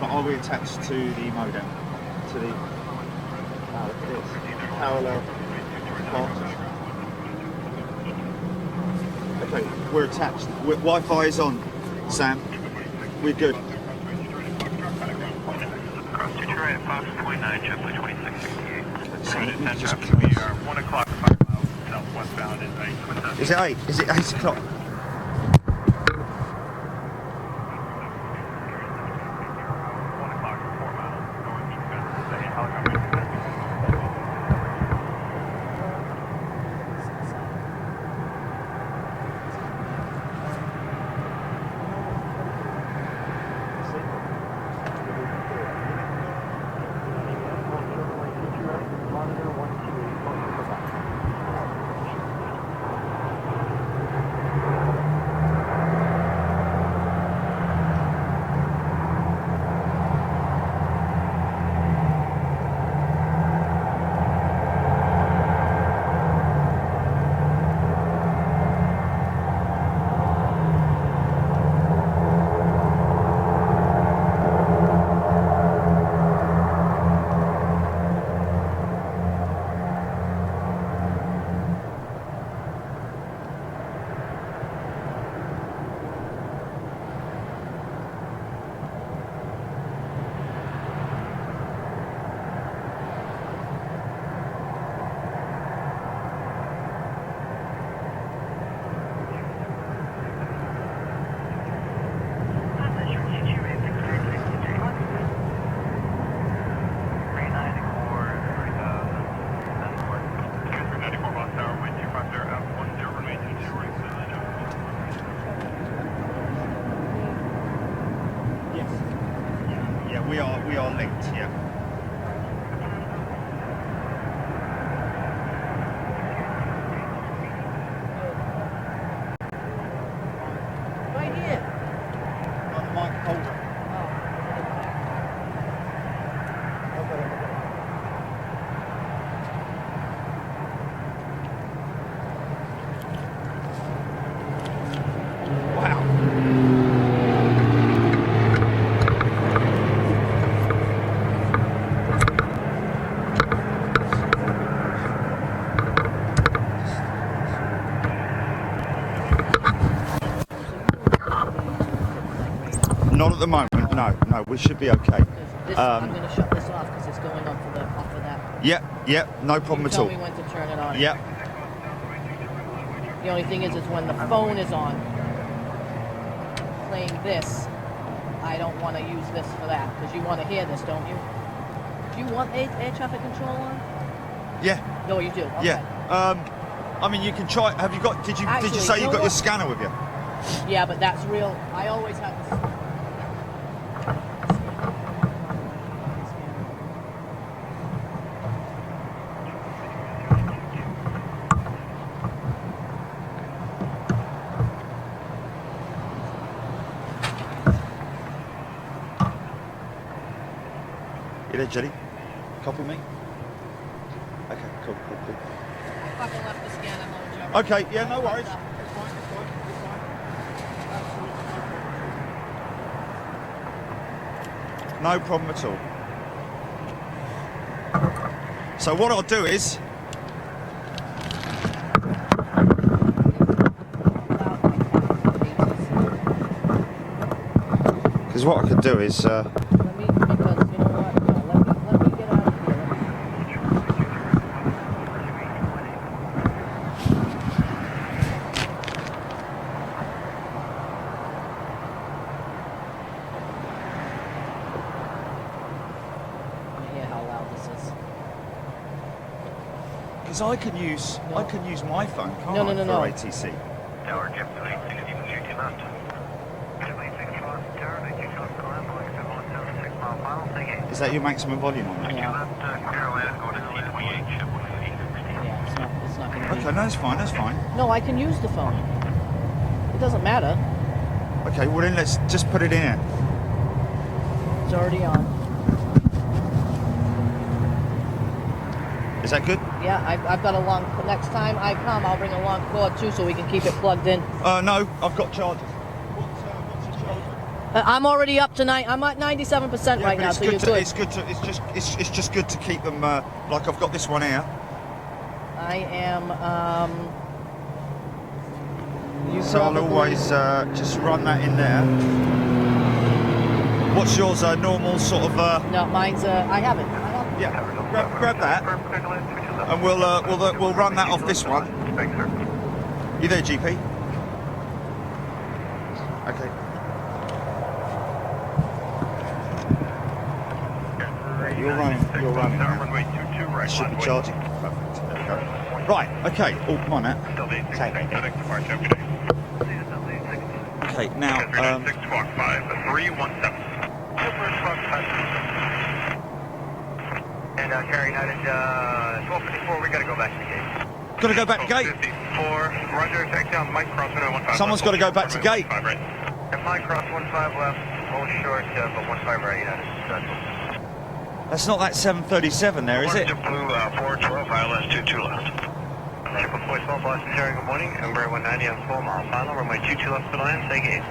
but are we attached to the modem? To the... Oh, look at this. Parallel parts. Okay, we're attached. Wi-Fi is on, Sam. We're good. Cross Detroit at 5.9, JetBlue 2668. So let me just... We are 1 o'clock, 5 miles southwestbound at 8. Is it 8? Is it 8 o'clock? 1 o'clock, 4 miles northeastbound. The helicopter. We are linked, yeah. Right here. On the mic holder. Wow. Not at the moment, no, we should be okay. I'm going to shut this off because it's going off of that. Yeah, no problem at all. Tell me when to turn it on. Yeah. The only thing is when the phone is on, playing this, I don't want to use this for that because you want to hear this, don't you? Do you want air traffic control on? Yeah. No, you do. Okay. Yeah. I mean, you can try. Have you got? Did you say you got your scanner with you? Yeah, but that's real. I always have this. You there, Jenny? Copy me? Okay, cool. Fucking left the scanner mode, Joe. Okay, yeah, no worries. It's fine. No problem at all. So what I'll do is... Because what I could do is... Let me, because you know what? No, let me get out of here. Let me hear how loud this is. Because I can use my phone, can't No, I, no, for no. ATC? Tower JetBlue 860 with 60 left. JetBlue 6 left, Tower 92 left, Glen, Boeing 717, 6 mile final, thank you. Is that your maximum volume on that? Yeah. Left, Carolina, going to C28, JetBlue 860. Yeah, it's not going to be. Okay, no, that's fine. No, I can use the phone. It doesn't matter. Okay, well then let's just put it in here. It's already on. Is that good? Yeah, I've got a long. Next time I come, I'll bring a long cord too, so we can keep it plugged in. No, I've got chargers. What's your charger? I'm already up to I'm at 97% Yeah, right but now, it's so good you're to, good. it's just good to keep them. Like I've got this one here. I am. You So I'll probably- always just run that in there. What's yours? Normal sort of. No, mine's. I have it. Yeah. Grab that, and we'll run that off this one. Thanks, sir. You there, GP? Okay. You're running. Runway 22 right. Should be charging. Perfect. There we go. Right. Okay. Oh, come on now. Okay. Now. 6 Fox 5 317. And Carry United 1254. We gotta go back to the gate. Gotta go back to gate. 54. Roger. Taxi on Mike Cross 15. Someone's got to go back to gate. Right. And Mike Cross 15 left. Hold short, but 15 right. United. That's not that 737 there, is it? Blue 412. ILS 22 left. Triple Boy Small Boston Terry, good morning. Embraer 190 on 4 mile final. Runway 22 left to land. Say gate.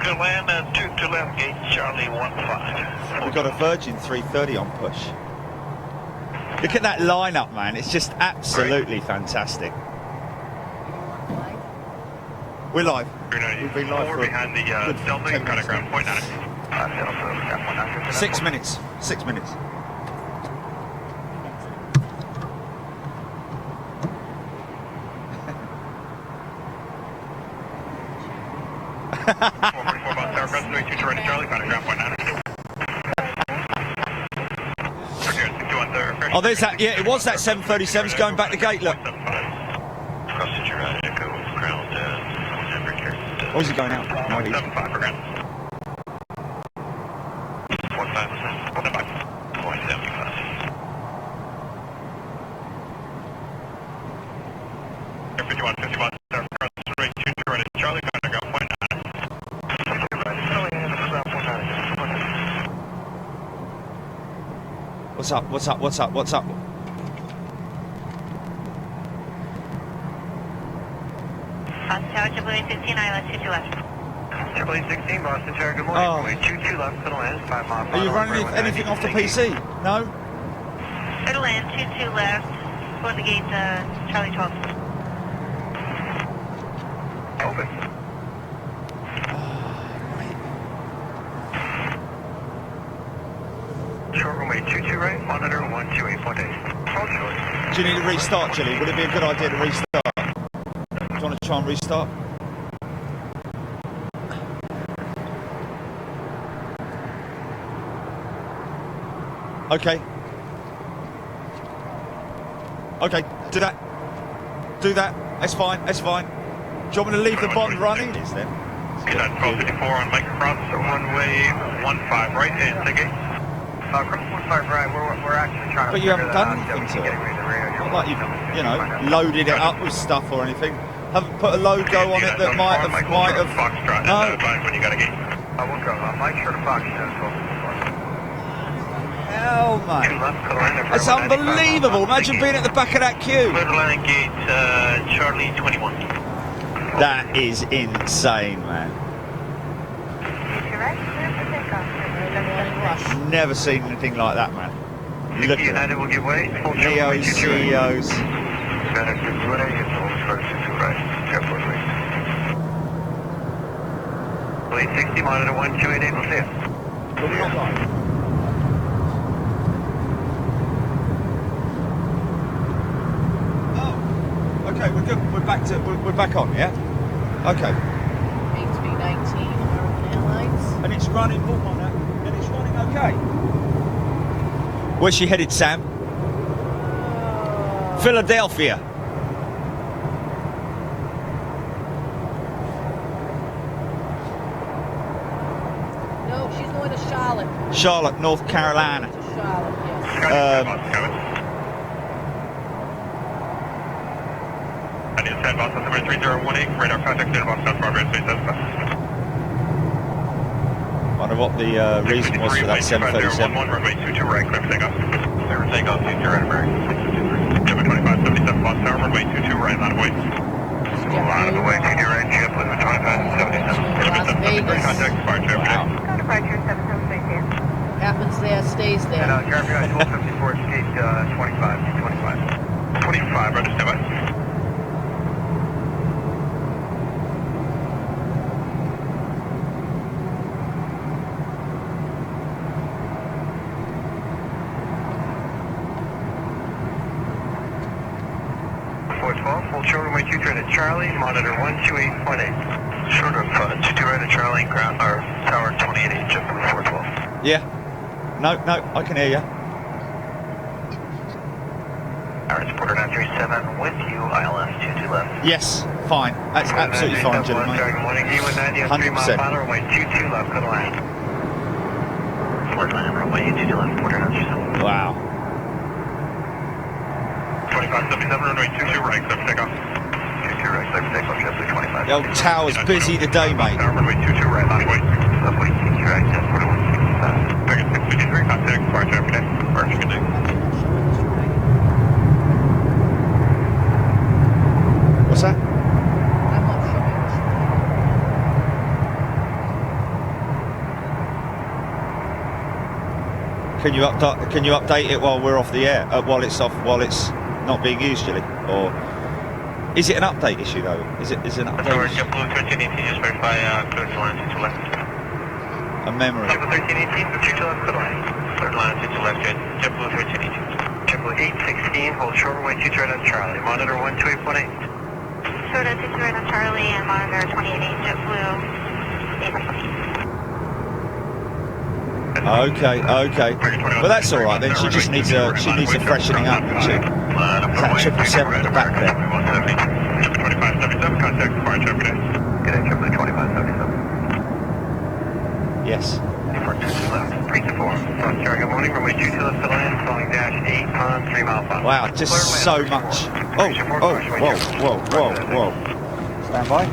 Good land. 22 left. Gate Charlie 15. We've got a Virgin 330 on push. Look at that lineup, man. It's just absolutely fantastic. We're live. We've been live for behind the Delta. You've got a ground point on it. 6 minutes. 6 minutes. Oh, there's that. Yeah, it was that 737's going back to gate. Look. Or is he going out? No, he's... What's up? What's up? What's up? What's up? Tower Jubilee 16, ILS 22 left. Jubilee 16, Boston Tower, good morning. Runway 22 left, to the land, 5 mile. Are you running anything off the PC? No? Middle land, 22 left. Going to gate Charlie 12. Open. Short runway 22 right, monitor 128.8. Hold short. Do you need to restart, Chili? Would it be a good idea to restart? Do you want to try and restart? Okay. Okay, do that. Do that. That's fine, that's fine. Do you want me to leave the bond running? It is then. Get that 1254 on Mike Cross, runway 15 right, and take it. Cross 15 right, we're actually trying to. But you haven't done anything to it. Not like you've, loaded it up with stuff or anything. Haven't put a logo on it that might have. No. When you got a gate. We'll go. Mike sure to Fox. Hell, mate. That's unbelievable. Imagine being at the back of that queue. Atlantic gate, Charlie 21. That is insane, man. Never seen anything like that, man. Look at United will give way. Neos, CEOs. Blade 60, monitor 1288, we'll see you. Oh, okay, we're good. We're back on, yeah? Okay. HB19 American Airlines. And it's running, and it's running okay. Where's she headed, Sam? Philadelphia. No, she's going to Charlotte. Charlotte, North Carolina. To Charlotte, yes. I need to send box number 3018, radar contact center box South Barbara, space Wonder what the reason was for that 737. Runway 22 right, clear for takeoff. Clear for takeoff, future Edinburgh. 2577 Fox Tower, runway 22 right, line of way. On the way to your right, JetBlue 2577. Las Vegas. Contact departure. Wow. Departure 7732. Happens there, stays And there. Caribbean 1254, gate 25, 25, register by. Full show runway 23 right at Charlie, monitor 128.8. Short of 22 right at Charlie, ground, or tower 28.8, JetBlue 412. Yeah. No, I can hear you. Alright, Porter 937 with you, ILS 22 left. Yes, fine. That's absolutely fine, gentlemen. Good morning, E190 on 3 mile 100%. final, runway 22 left, good line. Fort line, runway 22 left, Porter 937. Wow. 2577, runway 22 right, clear for takeoff. 22 right, clear for takeoff, JetBlue 25. The old tower's busy today, mate. Runway 22 right, runway 22 right, jet 4165. Ticket 653, contact, departure every day. Departure, good day. What's that? I'm not showing this. Can you update it while we're off the air? While it's not being used, Julie? Or is it an update issue though? Is it an update issue? JetBlue 1318, just verify clear to line 22 left. A memory. JetBlue 1318, 22 left, clear line. Clear line 22 left, JetBlue 1318. JetBlue 816, hold short runway 22 right on Charlie. Monitor 128.8. Short of 22 right on Charlie and monitor 28.8, JetBlue 816. Okay. But that's all right then. She just needs a freshening up, doesn't she? That 777 at the back there. 2577, contact departure every day. Good day, JetBlue 2577. Yes. Departure 2 left. 324. Front Charlie, good morning. Runway 22 left to land, following dash 8 on 3 mile final. Wow, just so much. Oh, whoa. Stand by.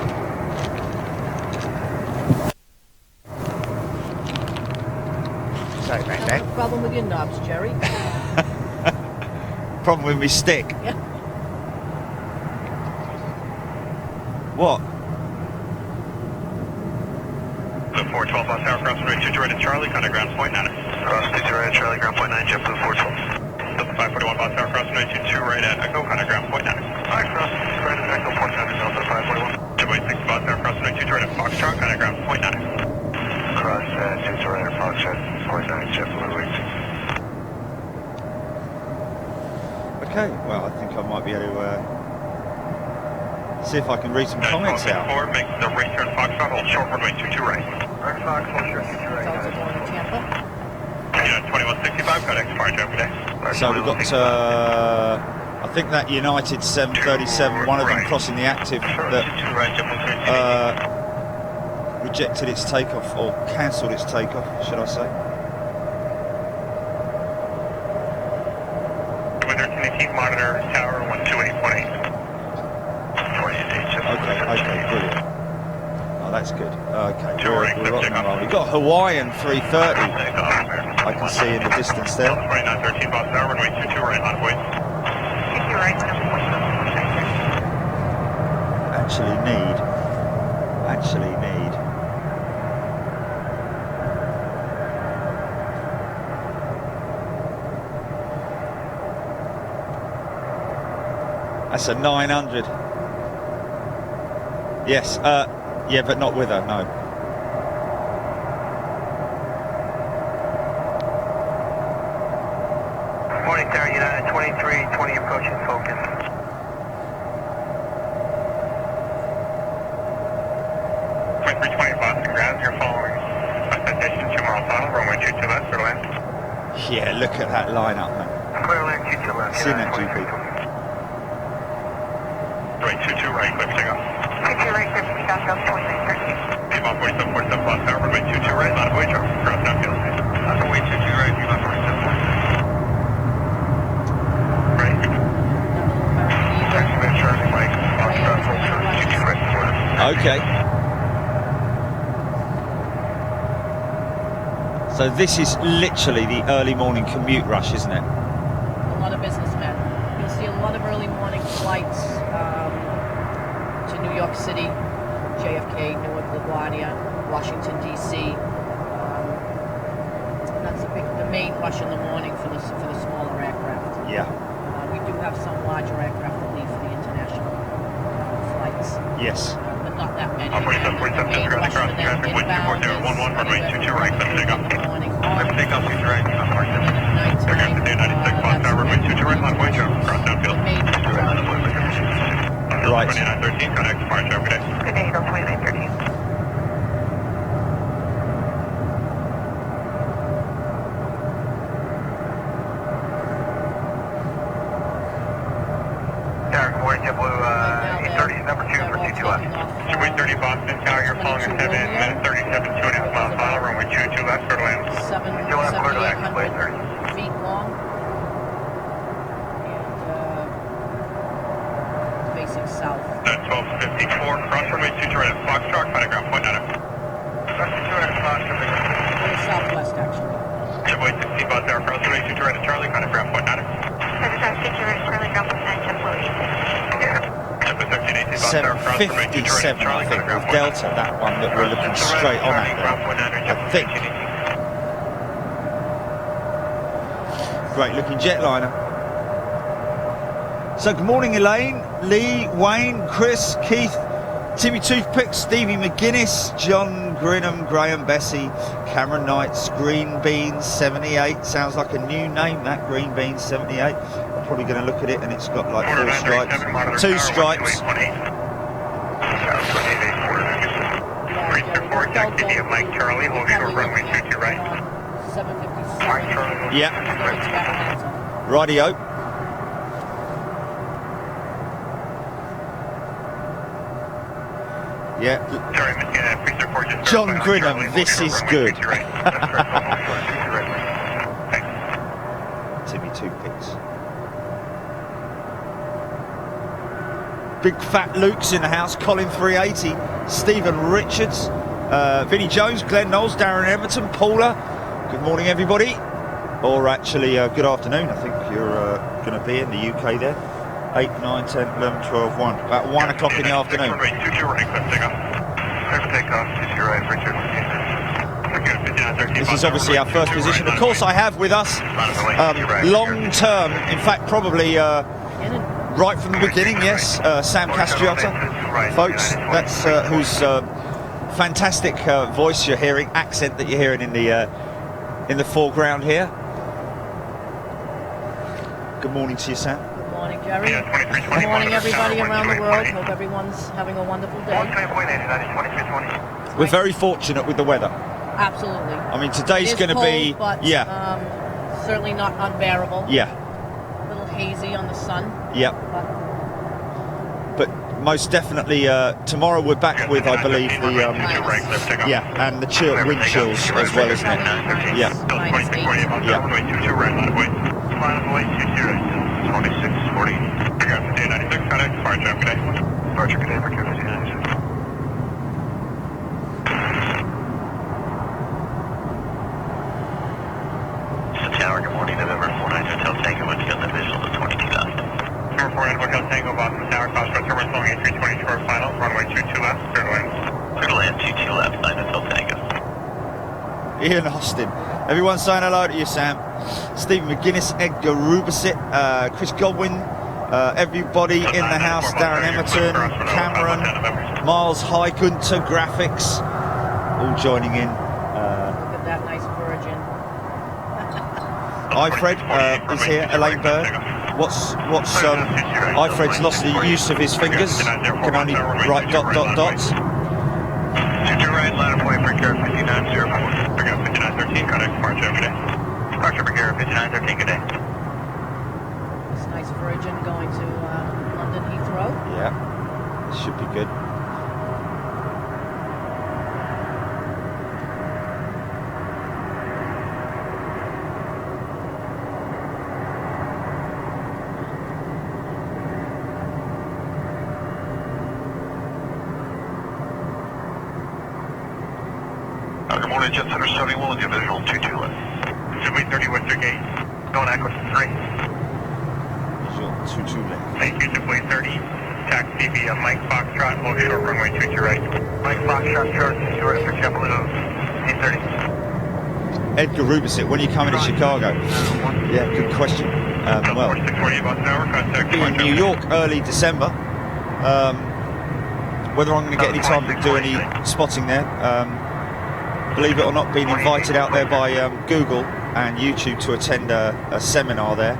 Sorry about No that. problem with your knobs, Jerry. Problem with me stick. Yeah. What? The 412 bus tower, cross runway 22 right at Charlie, contact ground point 9. Cross 22 right at Charlie, ground point 9, JetBlue 412. Delta 541 bus tower, cross runway 22 right at Echo, contact ground point 9. Alright, cross right at Echo, point 9, Delta 541. Runway 6 bus tower, cross runway 22 right at Foxtrot, contact ground point 9. Cross 22 right at Foxtrot, point 9, JetBlue 86. Okay, well, I think I might be able to see if I can read some comments out. 4, make the race turn Foxtrot, hold short runway 22 right. Right, Fox, hold short 22 right. Sounds like going to Tampa. 2165, contact departure every day. So we've got, I think that United 737, one of them crossing the active, that rejected its takeoff, or cancelled its takeoff, should I say. 1318, monitor tower 128.8. Okay, brilliant. Oh, that's good. Okay, we're rocking and rolling. We've got Hawaiian 330, I can see in the distance there. 2913, boss tower, runway 22 right, on voice. 22 right, Actually need. That's a 900. Yes, yeah, but not with her, no. Morning, Tower United 2320 approaching focus. Boston ground, you're following. Citation 2 mile final, runway 22 left, clear land. Yeah, look at that lineup, man. Clear land, 22 left. Synergy, people. Right, 22 right, clear for takeoff. 22 right, 50 south, 2913. Piedmont 4747, boss tower, runway 22 right, line of way, cross downfield. Runway 22 right, Piedmont 4747. Right. Charlie Mike, Foxtrot, hold short, 22 right, quarter. Okay. So this is literally the early morning commute rush, isn't it? A lot of businessmen. You'll see a lot of early morning flights to New York City, JFK, Newark, LaGuardia, Washington, D.C. That's the main rush in the morning for the smaller aircraft. Yeah. We do have some larger aircraft that leave for the international flights. Yes. But not that many. Operation The main rush for them inbound is anywhere from 8 in the morning on. And then at nighttime, that's the main majority of international. Right. 2913, connect departure, okay. Good day, Eagle 2913. Tower, good morning, JetBlue, 830, number 2 for 22 left. Squid 30 Boston, Tower, you're following a 7 minutes 37, 2.5 mile final, runway 22 left, clear to land. 7,800 feet long. And facing south. 1254, cross runway 22 right at Foxtrot, find a ground point 9. Cross 22 right at Foxtrot. Or southwest, actually. JetBlue 16 Boston, Tower, cross runway 22 right at Charlie, find a ground point 9. Charlie, ground point 9, JetBlue 757, I think, with Delta, that one that we're looking straight on at there, I think. Great looking jetliner. So good morning, Elaine, Lee, Wayne, Chris, Keith, Timmy Toothpick, Stevie McGuinness, John Grinham, Graham Bessie, Cameron Knights, Green Beans 78. Sounds like a new name, that, Green Beans 78. I'm probably going to look at it and it's got like 4 stripes. 2 stripes. Mike Charlie, hold short runway 22 right. 757. Yeah. Rightio. Yeah. Sorry, John Grinham, this is good. Timmy Toothpicks. Big Fat Luke's in the house. Colin 380. Stephen Richards. Vinnie Jones, Glenn Knowles, Darren Everton, Paula. Good morning, everybody. Or actually, good afternoon. I think you're going to be in the UK there. 8, 9, 10, 11, 12, 1. About 1 o'clock in the afternoon. This is obviously our first position. Of course, I have with us long term, in fact, probably right from the beginning, yes, Sam Castriotta. Folks, that's whose fantastic voice you're hearing, accent that you're hearing in the foreground here. Good morning to you, Sam. Good morning, Jerry. Good morning, everybody around the world. Hope everyone's having a wonderful day. We're very fortunate with the weather. Absolutely. I mean, today's going to be, but, yeah. Certainly not unbearable. Yeah. A little hazy on the sun. Yeah. But most definitely, tomorrow we're back with, I believe, the yeah, and the wind chills as well, isn't it? Yeah. Yeah. 2640. Departure good day for 256. Tower, good morning, November 49 Hotel Tango, once again, the visual of 22 left. November 49 Hotel Tango, Boston Tower, crossroads, terminal, flowing 8320 short final, runway 22 left, clear to land. Clear to land, 22 left, 9 Hotel Tango. Ian Austin. Everyone saying hello to you, Sam. Stephen McGuinness, Edgar Rubisit, Chris Godwin, everybody in the house, Darren Emerton, Cameron, Miles Highgunter, Graphics, all joining in. Look at that nice Virgin. Ifred is here, Elaine Bird. What's Ifred's lost the use of his fingers, can only write ... 22 right, line of point for Garrett 5904. Pick up 5913, contact departure every day. Departure for Garrett 5913, good day. This nice Virgin going to London Heathrow. Yeah, should be good. Good morning, Jet Center 71 with the visual 22 left. Subway 30 Western Gate, going Aquas 3. Visual 22 left. Thank you, Subway 30. Taxi via Mike Foxtrot. 5, hold short, runway 22 right. Mike Foxtrot, Charlie, 22 right for JetBlue, 830. Edgar Rubisit, when are you coming to Chicago? Yeah, good question. Well, be in New York early December. Whether I'm going to get any time to do any spotting there, believe it or not, being invited out there by Google and YouTube to attend a seminar there.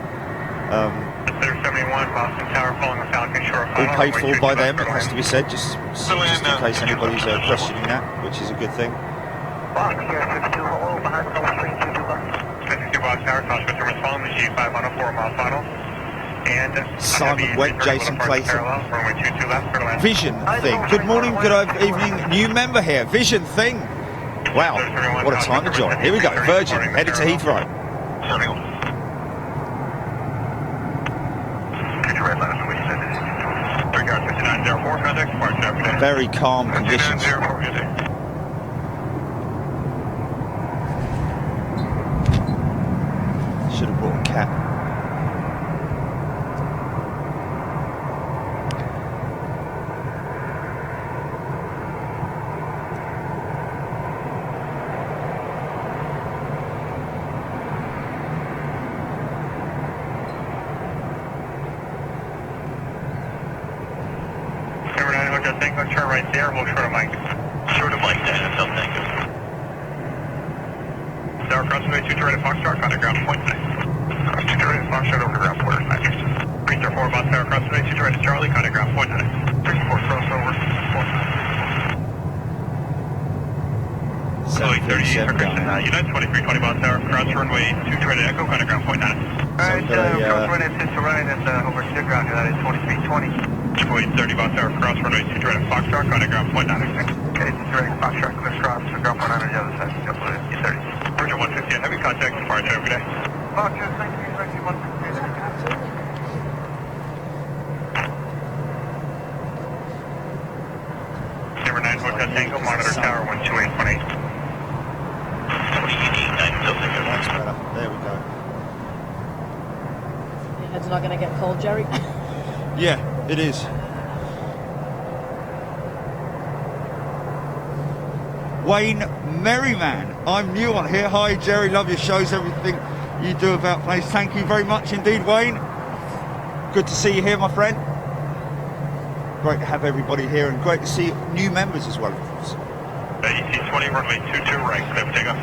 All paid for by them, it has to be said, just in case anybody's questioning that, which is a good thing. Box here, 52, hello, behind the street, 22 Box. 52 Box Tower, Cosco Terminus following the G5 on a 4-mile final. And Simon Webb, Jason Clayton. Vision Thing. Good morning, good evening, new member here. Vision Thing. Wow, what a time to join. Here we go, Virgin, headed to Heathrow. Very calm conditions. Should have brought a cat. Turn right there, we'll short of Mike. Short of Mike, Dan, no thank you. Tower crossing way 22 right at Foxtrot, contact ground point 6. 22 right at Foxtrot over ground quarter 9. 304 about Tower crossing way 22 right at Charlie, contact ground point 9. 34 crossover, 4. 737 United 2320 about Tower cross runway 22 right at Echo, contact ground point 9. Alright, cross runway 22 right and over to ground, United 2320. 30 about Tower cross runway 22 right at Foxtrot, contact ground point 9. Okay, 22 right at Foxtrot, clear cross, ground point 9 on the other side, JetBlue 30. Virgin 150, heavy contact, depart every day. Foxtrot, thank you, Virgin 150. Number 9 Hotel Tango, monitor Tower 12818. That's better. There we go. Your head's not going to get cold, Jerry? Yeah, it is. Wayne Merriman, I'm new on here. Hi Jerry, love your shows, everything you do about place. Thank you very much indeed, Wayne. Good to see you here, my friend. Great to have everybody here and great to see new members as well, of course. ET20 runway 22 right, clear for takeoff.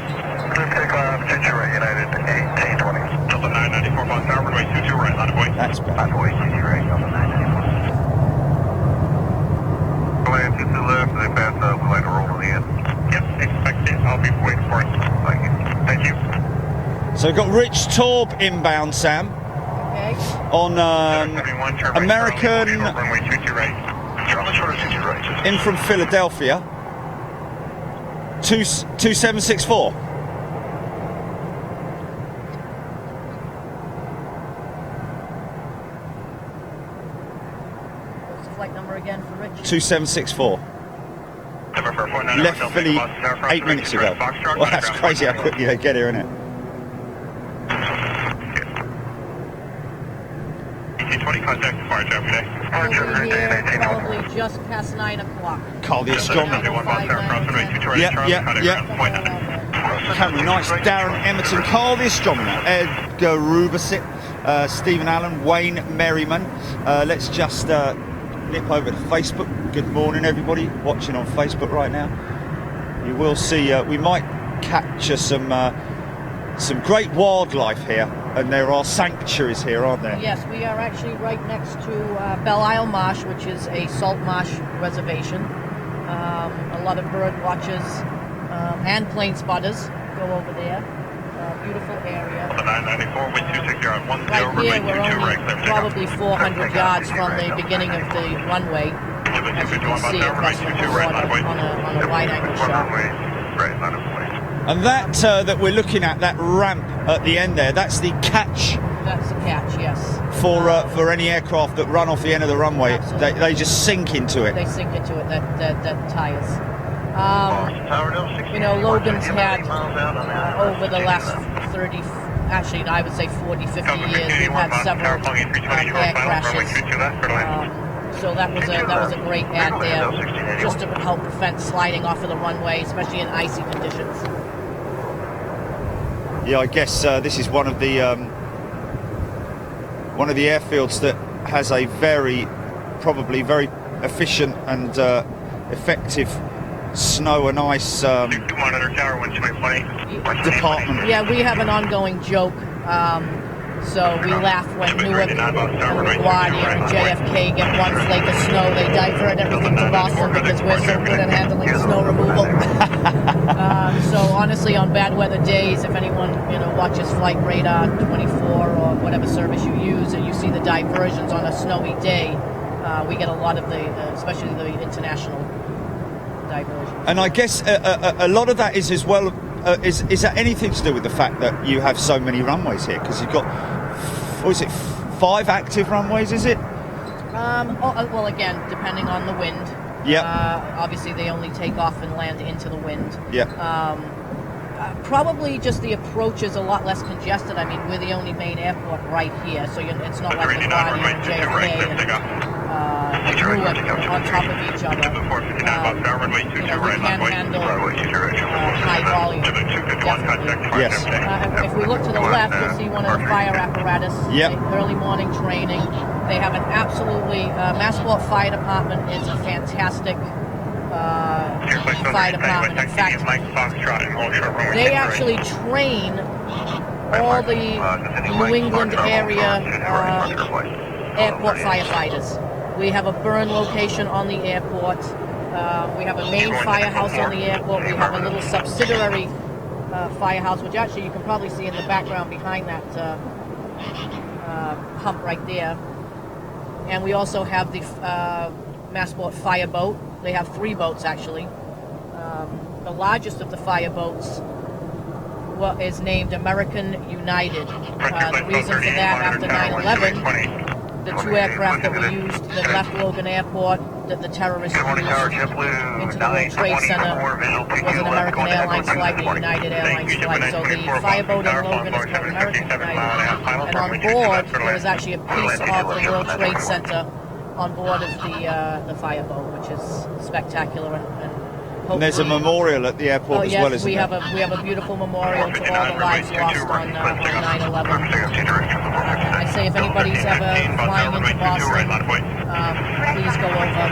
Clear for takeoff, 22 right, United 1820. Delta 994 Box Tower, runway 22 right, line of way. That's better. Line of way, 22 right, Delta 994. Land 22 left, they pass up, we'd like to roll to the end. Yep, expect it, I'll be waiting for it. Thank you. Thank you. So we've got Rich Taub inbound, Sam. Okay. On American, runway 22 right. Charlie short of 22 right. in from Philadelphia. 2764. What's the flight number again for Rich? 2764. Left Philly 8 minutes ago. Well, that's crazy how quickly they get here, isn't it? ET20 contact departure every day. Probably just past 9 o'clock. Carl the astronomer. Yeah. Cameron Knights, Darren Emerton, Carl the astronomer, Edgar Rubisit, Stephen Allen, Wayne Merriman. Let's just nip over to Facebook. Good morning, everybody watching on Facebook right now. You will see we might capture some great wildlife here, and there are sanctuaries here, aren't there? Yes, we are actually right next to Belle Isle Marsh, which is a salt marsh reservation. A lot of bird watchers and plane spotters go over there. Beautiful area. The 994 wind 260 on 10 Right here, runway we're 22 right, only clear for probably 400 yards from the beginning of the runway. As you can see across the water on a wide-angle shot. And that we're looking at, that ramp at the end there, that's the catch. That's the catch, yes. For any aircraft that run off the end of the runway, they just sink into it. They sink into it, that tires. You know, Logan's had, over the last 30, actually I would say 40, 50 years, we've had several air crashes. So that was a great add there, just to help prevent sliding off of the runway, especially in icy conditions. Yeah, I guess this is one of the airfields that has a probably very efficient and effective snow and ice Monitor Tower 120. department. Yeah, we have an ongoing joke. So we laugh when Newark and LaGuardia and JFK get one flake of snow. They divert everything to Boston because we're so good at handling snow removal. So honestly, on bad weather days, if anyone watches Flight Radar 24 or whatever service you use, and you see the diversions on a snowy day, we get a lot of the, especially the international diversions. And I guess a lot of that is as well. Is that anything to do with the fact that you have so many runways here? Because you've got, what is it, 5 active runways, is it? Well, again, depending on the wind. Yeah. Obviously, they only take off and land into the wind. Yeah. Probably just the approach is a lot less congested. I mean, we're the only main airport right here, so it's not like LaGuardia and JFK and Newark on top of each other. We can handle high volume, definitely. Yes. If we look to the left, you'll see one of the fire apparatus. Yep. Early morning training. They have an absolutely, Massport Fire Department is a fantastic fire department. In fact, they actually train all the New England area airport firefighters. We have a burn location on the airport. We have a main firehouse on the airport. We have a little subsidiary firehouse, which actually you can probably see in the background behind that hump right there. And we also have the Massport fire boat. They have 3 boats actually. The largest of the fire boats is named American United. The reason for that, after 9/11, the 2 aircraft that we used that left Logan Airport that the terrorists used into the World Trade Center was an American Airlines flight and a United Airlines flight. So the fireboat in Logan is called American United. And on board, there is actually a piece of the World Trade Center on board of the fireboat, which is spectacular. And there's a memorial at the airport as well, isn't there? there? We have a beautiful memorial to all the lives lost on 9/11. I say if anybody's ever flying into Boston, please go over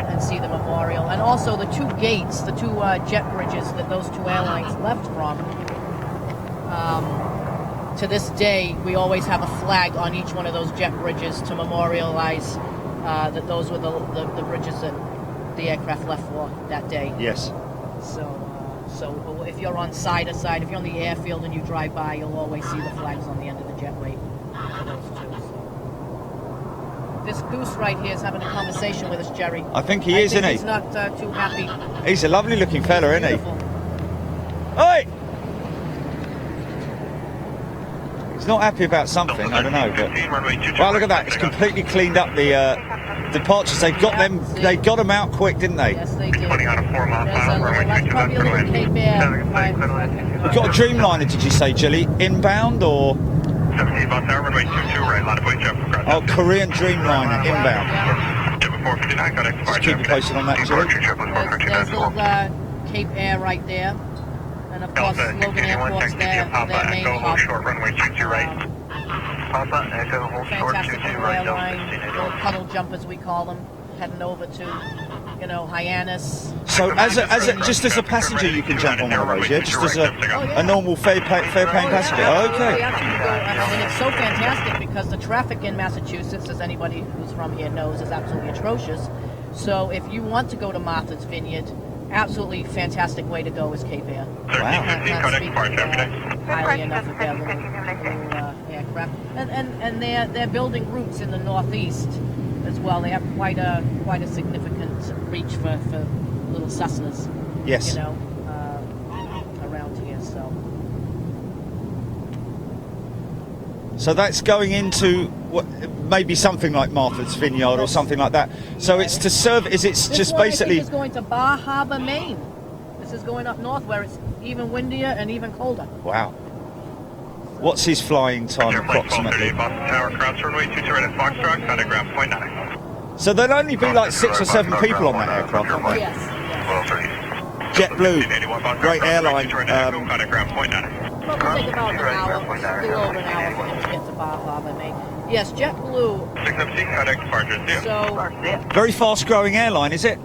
and see the memorial. And also the 2 gates, the 2 jet bridges that those 2 airlines left from. To this day, we always have a flag on each one of those jet bridges to memorialize that those were the bridges that the aircraft left for that day. Yes. So if you're on side to side, if you're on the airfield and you drive by, you'll always see the flags on the end of the jetway for those 2. So. This goose right here is having a conversation with us, Jerry. I think he is, isn't he? He's not too happy. He's a lovely looking fella, isn't he? Beautiful. Oi! He's not happy about something, I don't know, but well, look at that, it's completely cleaned up the departures. They got them out quick, didn't they? Yes, they did. That's probably a little Cape Air. You've got a Dreamliner, did you say, Jilly? Inbound or? Oh, Korean Dreamliner, inbound. Just keep you posted on that, Jilly. There's little Cape Air right there. And of course, Logan Airport's their main hub. Fantastic little airline, little puddle jumpers we call them, heading over to, Hyannis. So just as a passenger you can jump on one of those, yeah? Just as a normal fare-paying passenger? Oh, okay. And it's so fantastic because the traffic in Massachusetts, as anybody who's from here knows, is absolutely atrocious. So if you want to go to Martha's Vineyard, absolutely fantastic way to go is Cape Air. Wow. Not speaking highly enough of their little aircraft. And they're building routes in the Northeast as well. They have quite a significant reach for little Cessnas. Yes. Around here. So that's going into maybe something like Martha's Vineyard or something like that. So it's to serve. This just basically? This is going to Bar Harbor, Maine. This is going up north where it's even windier and even colder. Wow. What's his flying time approximately? So there'll only be like 6 or 7 people on that aircraft, won't there? Yes. JetBlue, great airline. Well, it'll take about an hour, a little over an hour for him to get to Bar Harbor, mate. Yes, JetBlue. So Very fast-growing airline, is it?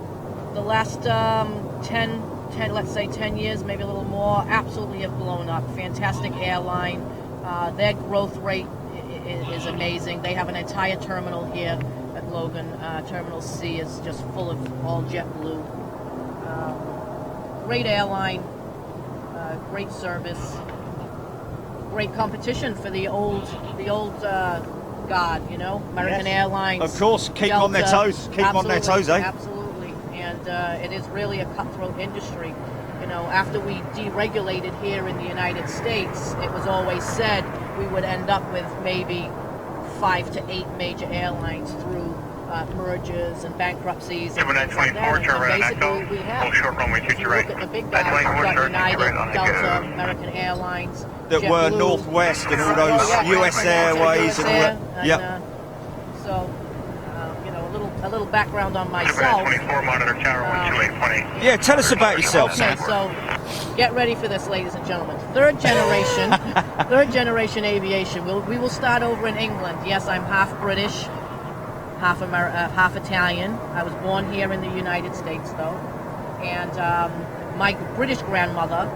the last 10, let's say 10 years, maybe a little more, absolutely have blown up. Fantastic airline. Their growth rate is amazing. They have an entire terminal here at Logan. Terminal C is just full of all JetBlue. Great airline, great service, great competition for the old guard, you know, American Airlines. Of course, keep them on their Delta. toes. Keep them on their toes, eh? Absolutely, and it is really a cutthroat industry. You know, after we deregulated here in the United States, it was always said we would end up with maybe 5 to 8 major airlines through mergers and bankruptcies and things like that. And basically, we have. If you look at the big guys, we've got United, Delta, American Airlines, That were JetBlue. Northwest and all those US Airways and all that. Yeah. So, you know, a little background on myself. Yeah, tell us about yourself, Okay, Sam. so get ready for this, ladies and gentlemen. Third generation aviation. We will start over in England. Yes, I'm half British, half Italian. I was born here in the United States, though. And my British grandmother,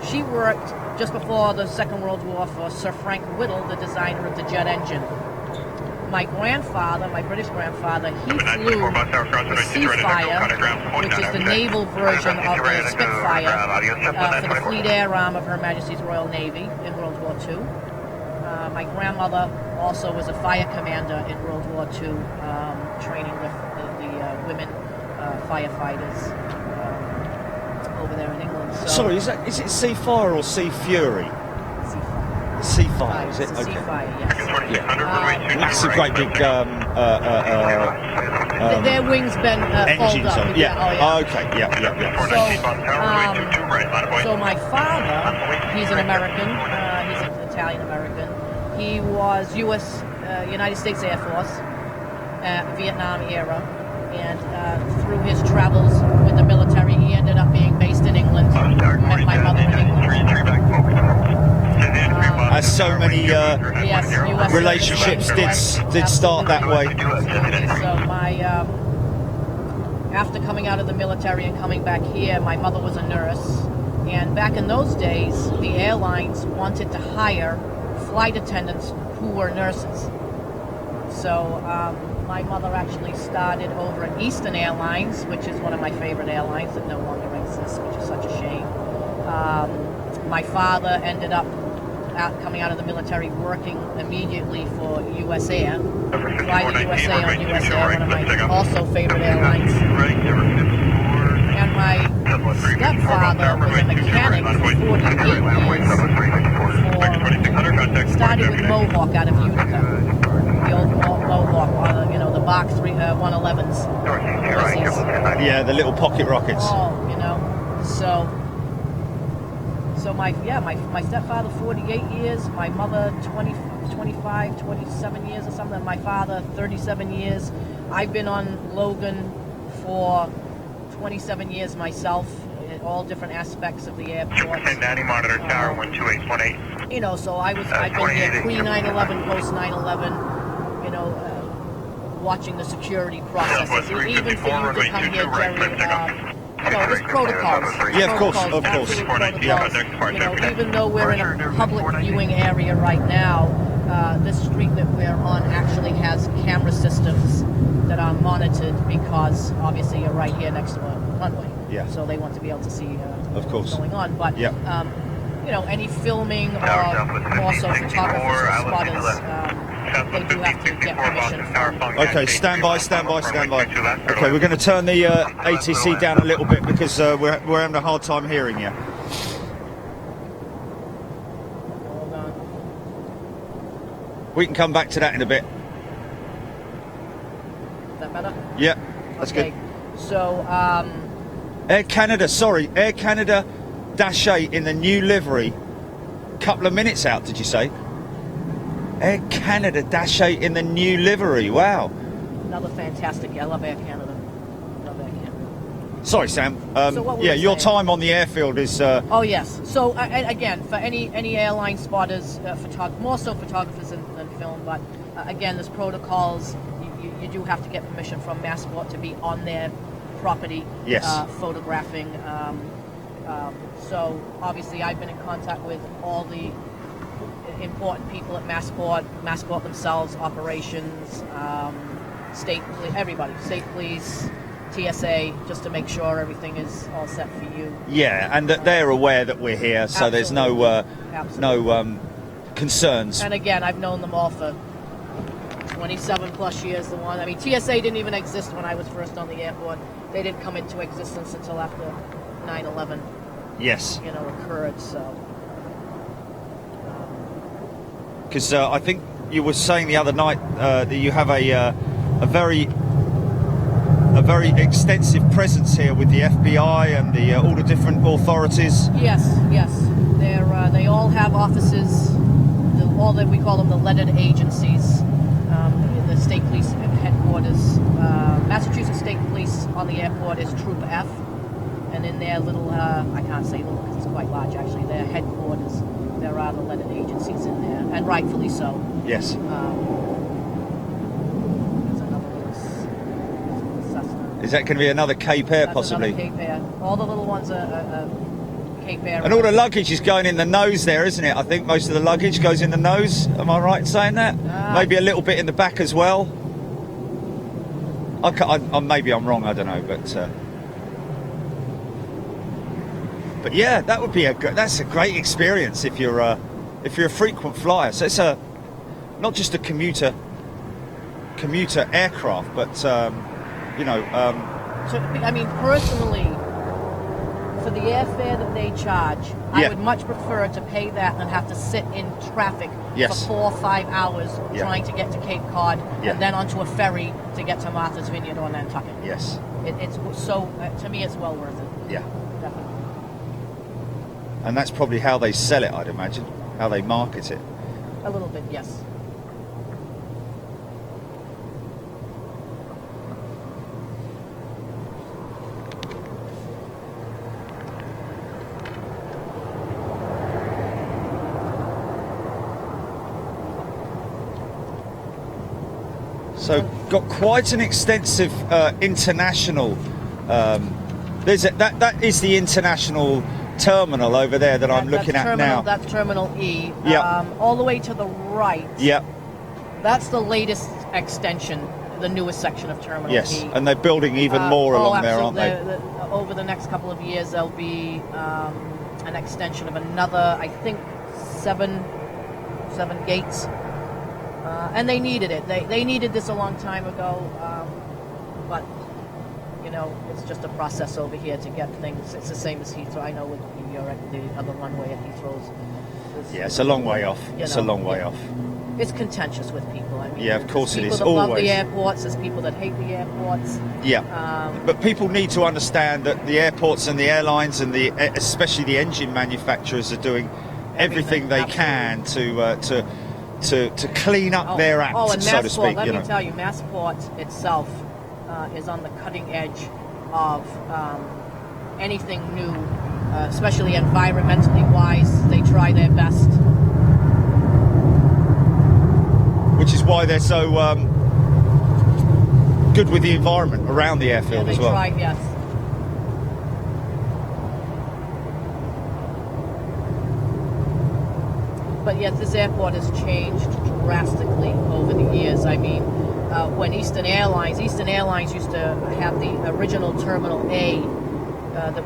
she worked just before the Second World War for Sir Frank Whittle, the designer of the jet engine. My grandfather, my British grandfather, he flew the Seafire, which is the naval version of the Spitfire, for the Fleet Air Arm of Her Majesty's Royal Navy in World War II. My grandmother also was a fire commander in World War II, training the women firefighters over there in England. So, Sorry, is it Seafire or Sea Fury? Seafire, is it? It's a Okay. Seafire, yes. Massive, great big Their wings been fold engines up. on. Yeah. Oh, yeah. Okay. Yeah. So my father, he's an American. He's an Italian American. He was United States Air Force, Vietnam era, and through his travels with the military, he ended up being based in England. Met my mother in England. As so many Yes, US relationships did start that way. So after coming out of the military and coming back here, my mother was a nurse, and back in those days, the airlines wanted to hire flight attendants who were nurses. So my mother actually started over at Eastern Airlines, which is one of my favorite airlines that no longer exists, which is such a shame. My father ended up coming out of the military, working immediately for US Air, flying US Air on US Air, one of my also favorite airlines. And my stepfather was a mechanic for 48 years, started with Mohawk out of Utica, the old Mohawk, the Bach 111s. Yeah, the little pocket rockets. Oh, you know, so my stepfather 48 years, my mother 25, 27 years or something, my father 37 years. I've been on Logan for 27 years myself, in all different aspects of the airport. 1090 monitor tower 12818. You know, so I've been here pre 9/11, post 9/11. You know, watching the security processes. Even for you to come here, Jerry. There's protocols. Yeah, of course. Protocols. You know, even though we're in a public viewing area right now, this street that we're on actually has camera systems that are monitored because obviously you're right here next to a runway. Yeah. So they want to be able to see of course. what's going on. But yeah. You know, any filming or also photographers or spotters. They do have to get permission. Okay, stand by. Okay, we're going to turn the ATC down a little bit because we're having a hard time hearing you. Hold on. We can come back to that in a bit. Is that better? Yeah, that's okay. good. So, Air Canada -8 in the new livery. Couple of minutes out, did you say? Air Canada -8 in the new livery. Wow. Another fantastic. I love Air Canada. Love Air Canada. Sorry, Sam. So what were yeah, we your saying? time on the airfield is. Oh yes. So again, for any airline spotters, more so photographers than film, but again, there's protocols. You do have to get permission from Massport to be on their property, Yes. Photographing. So obviously, I've been in contact with all the important people at Massport themselves, operations, state police, everybody, state police, TSA, just to make sure everything is all set for you. Yeah, and that they're aware that we're here, so there's no concerns. And again, I've known them all for 27 plus years. The one, I mean, TSA didn't even exist when I was first on the airport. They didn't come into existence until after 9/11. Yes. Occurred. So. Because I think you were saying the other night that you have a very extensive presence here with the FBI and all the different authorities. Yes. They all have offices. We call them the lettered agencies. The state police headquarters, Massachusetts State Police on the airport is Troop F, and in their little, I can't say little because it's quite large actually, their headquarters, there are the lettered agencies in there, and rightfully so. Yes. There's another little Cessna. Is that going to be another Cape Air, That's possibly? another Cape Air. All the little ones are Cape Air. And all the luggage is going in the nose there, isn't it? I think most of the luggage goes in the nose. Am I right in saying that? Maybe a little bit in the back as well. Maybe I'm wrong. I don't know, but yeah, that would be that's a great experience if you're a frequent flyer. So it's not just a commuter aircraft, but I mean, personally, for the airfare that they charge, I would much prefer to pay that than have to sit in traffic for 4 or 5 hours trying to get to Cape Cod and then onto a ferry to get to Martha's Vineyard or Nantucket. Yes. It's so, to me, it's well worth it. Yeah. Definitely. And that's probably how they sell it, I'd imagine, how they market it. A little bit, yes. So got quite an extensive international. That is the international terminal over there that I'm looking at now. That's Terminal E. Yeah. All the way to the right. Yeah. That's the latest extension, the newest section of Terminal E. Yes, and they're building even more along there, aren't they? Over the next couple of years, there'll be an extension of another, I think, seven gates. And they needed it. They needed this a long time ago, but it's just a process over here to get things. It's the same as Heathrow. I know with the other runway at Heathrow's. It's a long way off. It's a long way off. It's contentious with people. I mean, yeah, of course it is. People that love Always. the airports. There's people that hate the airports. Yeah, but people need to understand that the airports and the airlines and especially the engine manufacturers are doing everything they can to clean up their act, and so to speak. Let me tell you, Massport itself is on the cutting edge of anything new, especially environmentally wise. They try their best. Which is why they're so good with the environment around the airfield as well. Try, yes. But yes, this airport has changed drastically over the years. I mean, when Eastern Airlines used to have the original Terminal A that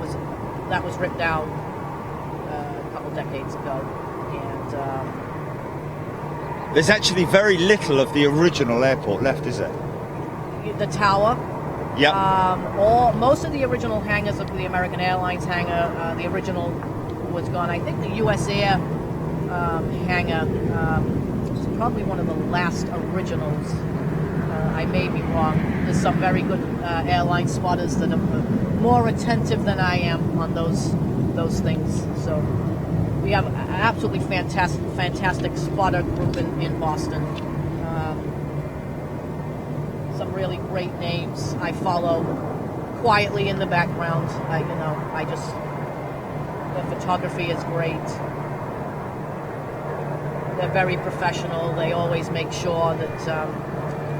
was ripped down a couple decades ago, and there's actually very little of the original airport left, is there? The tower. Yeah. Most of the original hangars of the American Airlines hangar, the original was gone. I think the U.S. Air hangar is probably one of the last originals. I may be wrong. There's some very good airline spotters that are more attentive than I am on those things. So we have an absolutely fantastic spotter group in Boston. some really great names. I follow quietly in the background. The photography is great. They're very professional. They always make sure that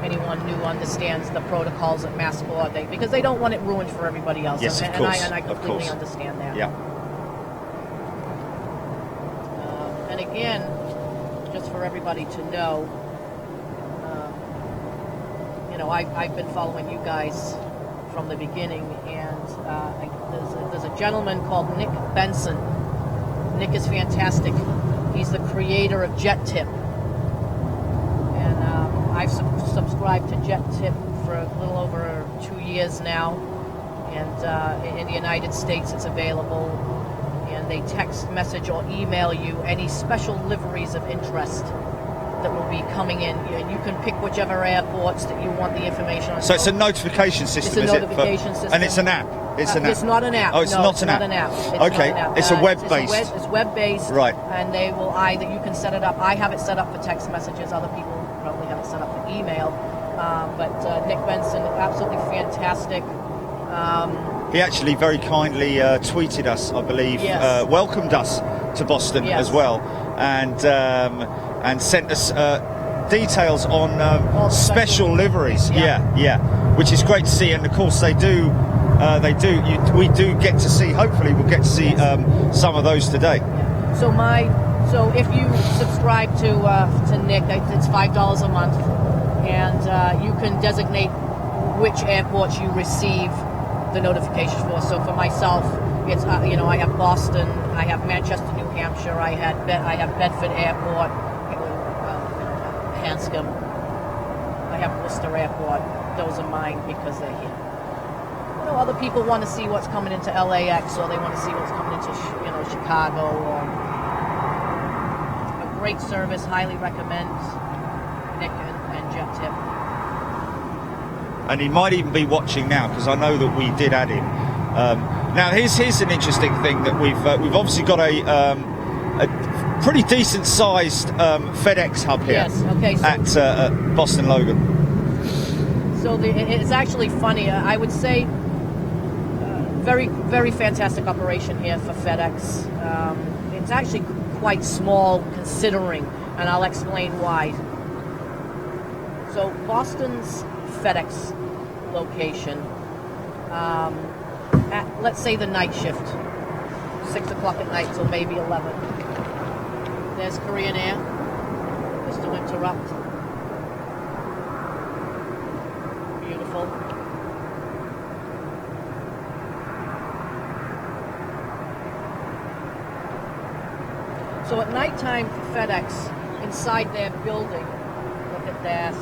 anyone new understands the protocols at Massport, because they don't want it ruined for everybody else. Yes, of course. And I completely understand that. Yeah. And again, just for everybody to know, I've been following you guys from the beginning, and there's a gentleman called Nick Benson. Nick is fantastic. He's the creator of Jet Tip, and I've subscribed to Jet Tip for a little over 2 years now, and in the United States it's available, and they text message or email you any special liveries of interest that will be coming in. You can pick whichever airports that you want the information on. So it's a notification system, it's a notification system. And it's an app? It's an app? It's not an app. Oh, it's not an app. It's okay, not an app. it's a web-based. It's web-based. Right. And they will you can set it up. I have it set up for text messages. Other people probably have it set up for email. But Nick Benson, absolutely fantastic. He actually very kindly tweeted us, I believe, yes. welcomed us to Boston yes. as well, and sent us details on special liveries. Yeah, which is great to see, and of course we do get to see. Hopefully, we'll get to see some of those today. Yeah. So if you subscribe to Nick, it's $5 a month, and you can designate which airports you receive the notifications for. So for myself, it's I have Boston, I have Manchester, New Hampshire, I have Bedford Airport, Hanscom, I have Worcester Airport. Those are mine because they're here. Other people want to see what's coming into LAX, or they want to see what's coming into Chicago. Or a great service, highly recommend Nick and Jet Tip. And he might even be watching now, because I know that we did add him. Now here's an interesting thing that we've obviously got a pretty decent sized FedEx hub here. Yes. Okay. So at Boston Logan. So it's actually funny. I would say very, very fantastic operation here for FedEx. It's actually quite small considering, and I'll explain why. So Boston's FedEx location, at, let's say, the night shift, 6 o'clock at night till maybe 11. There's Korean Air, just to interrupt. Beautiful. So at nighttime for FedEx, inside their building, look at that.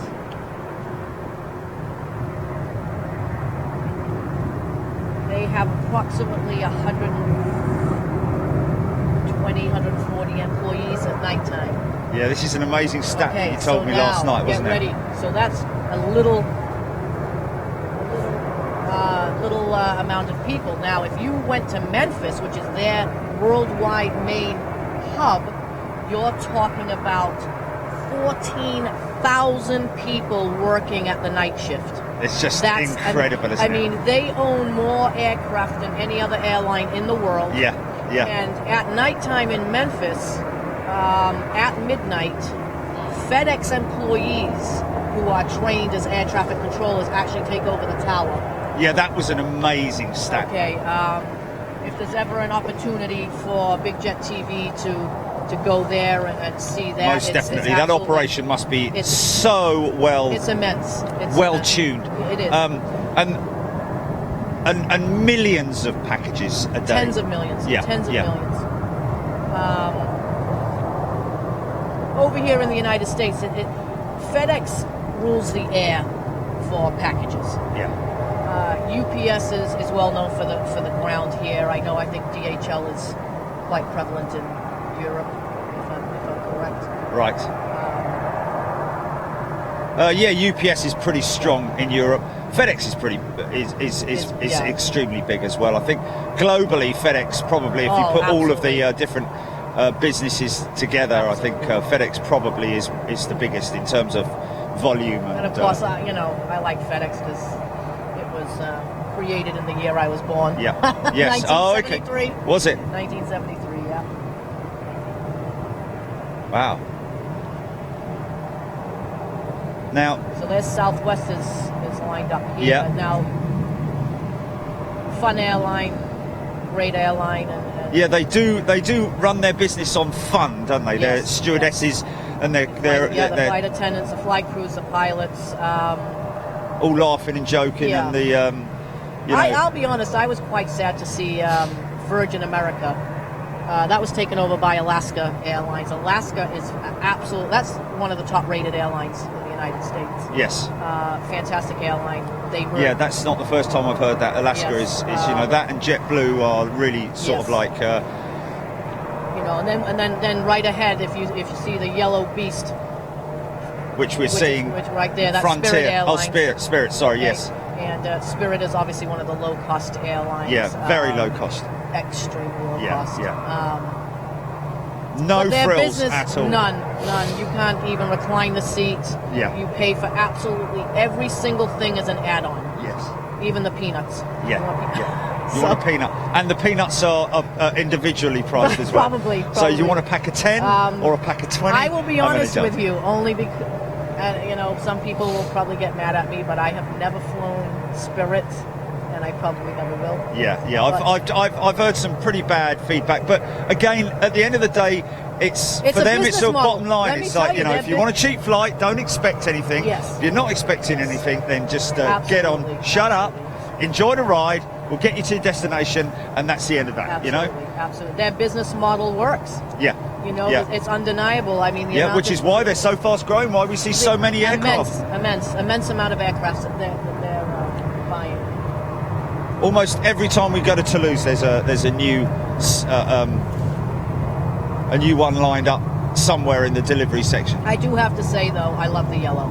They have approximately 120, 140 employees at nighttime. Yeah, this is an amazing stat that you told me now, last night, wasn't get it? ready. So that's a little amount of people. Now, if you went to Memphis, which is their worldwide main hub, you're talking about 14,000 people working at the night shift. It's just incredible, isn't it? I mean, they own more aircraft than any other airline in the world. Yeah. And at nighttime in Memphis, at midnight, FedEx employees who are trained as air traffic controllers actually take over the tower. Yeah, that was an amazing stat. Okay. If there's ever an opportunity for Big Jet TV to go there and see that, most definitely, that operation must be so well. It's immense. It's well immense. tuned. It is. And millions of packages a day. Tens of millions. Yeah. Tens of millions. Over here in the United States, FedEx rules the air for packages. Yeah. UPS is well known for the ground here. I think DHL is quite prevalent in Europe, if I'm correct. Right. UPS is pretty strong in Europe. FedEx is extremely big as well. I think globally, FedEx probably, if you put all of the different businesses together, I think FedEx probably is the biggest in terms of volume. And of course, you know, I like FedEx because it was created in the year I was born. Yeah. Yes. Oh, okay. 1973. Was it? 1973. Yeah. Wow. Now, So there's Southwest is lined up here. Yeah. Now, Fun Airline, great airline, and yeah, they do run their business on fun, don't they? Yes, They're stewardesses and they're the flight attendants, the flight crews, the pilots. all laughing and joking, Yeah. and the you know. I'll be honest, I was quite sad to see Virgin America. That was taken over by Alaska Airlines. Alaska is that's one of the top rated airlines in the United States. Yes. Fantastic airline. They were, Yeah, that's not the first time I've heard that. Alaska Yes, is you know, that and JetBlue are really sort Yes. of like you know, and then right ahead, if you see the Yellow Beast, which we're seeing which right there, that's Frontier. Spirit Airlines. Spirit. Sorry, Okay. yes. And Spirit is obviously one of the low cost airlines. Yeah, very low cost. Extreme low Yeah, cost. yeah. No But their frills business, at all. None. You can't even recline the seat. Yeah. You pay for absolutely every single thing as an add-on, Yes. even the peanuts. Yeah. You want peanuts? Yeah. You So- want a peanut, and the peanuts are individually priced as well. Probably. So you want a pack of 10 or a pack of 20? I will be I'm gonna honest jump. with you, only because, you know, some people will probably get mad at me, but I have never flown Spirit, and I probably never will. Yeah. I've heard some pretty bad feedback, but again, at the end of the day, it's It's for a them. It's business sort of model. bottom line. Let me It's tell like, you, you know, they're if you want a big- cheap flight, don't expect anything. Yes. If you're not expecting anything, then just get on, Absolutely. shut up, enjoy the ride. We'll get you to your destination, and that's the end of that. Absolutely, You know. absolutely. Their business model works. Yeah. You know, Yeah. it's undeniable. I mean, the Yeah, amount which of- is why they're so fast growing. Why we see so many aircraft. immense amount of aircraft that they're buying. Almost every time we go to Toulouse, there's a new one lined up somewhere in the delivery section. I do have to say though, I love the yellow.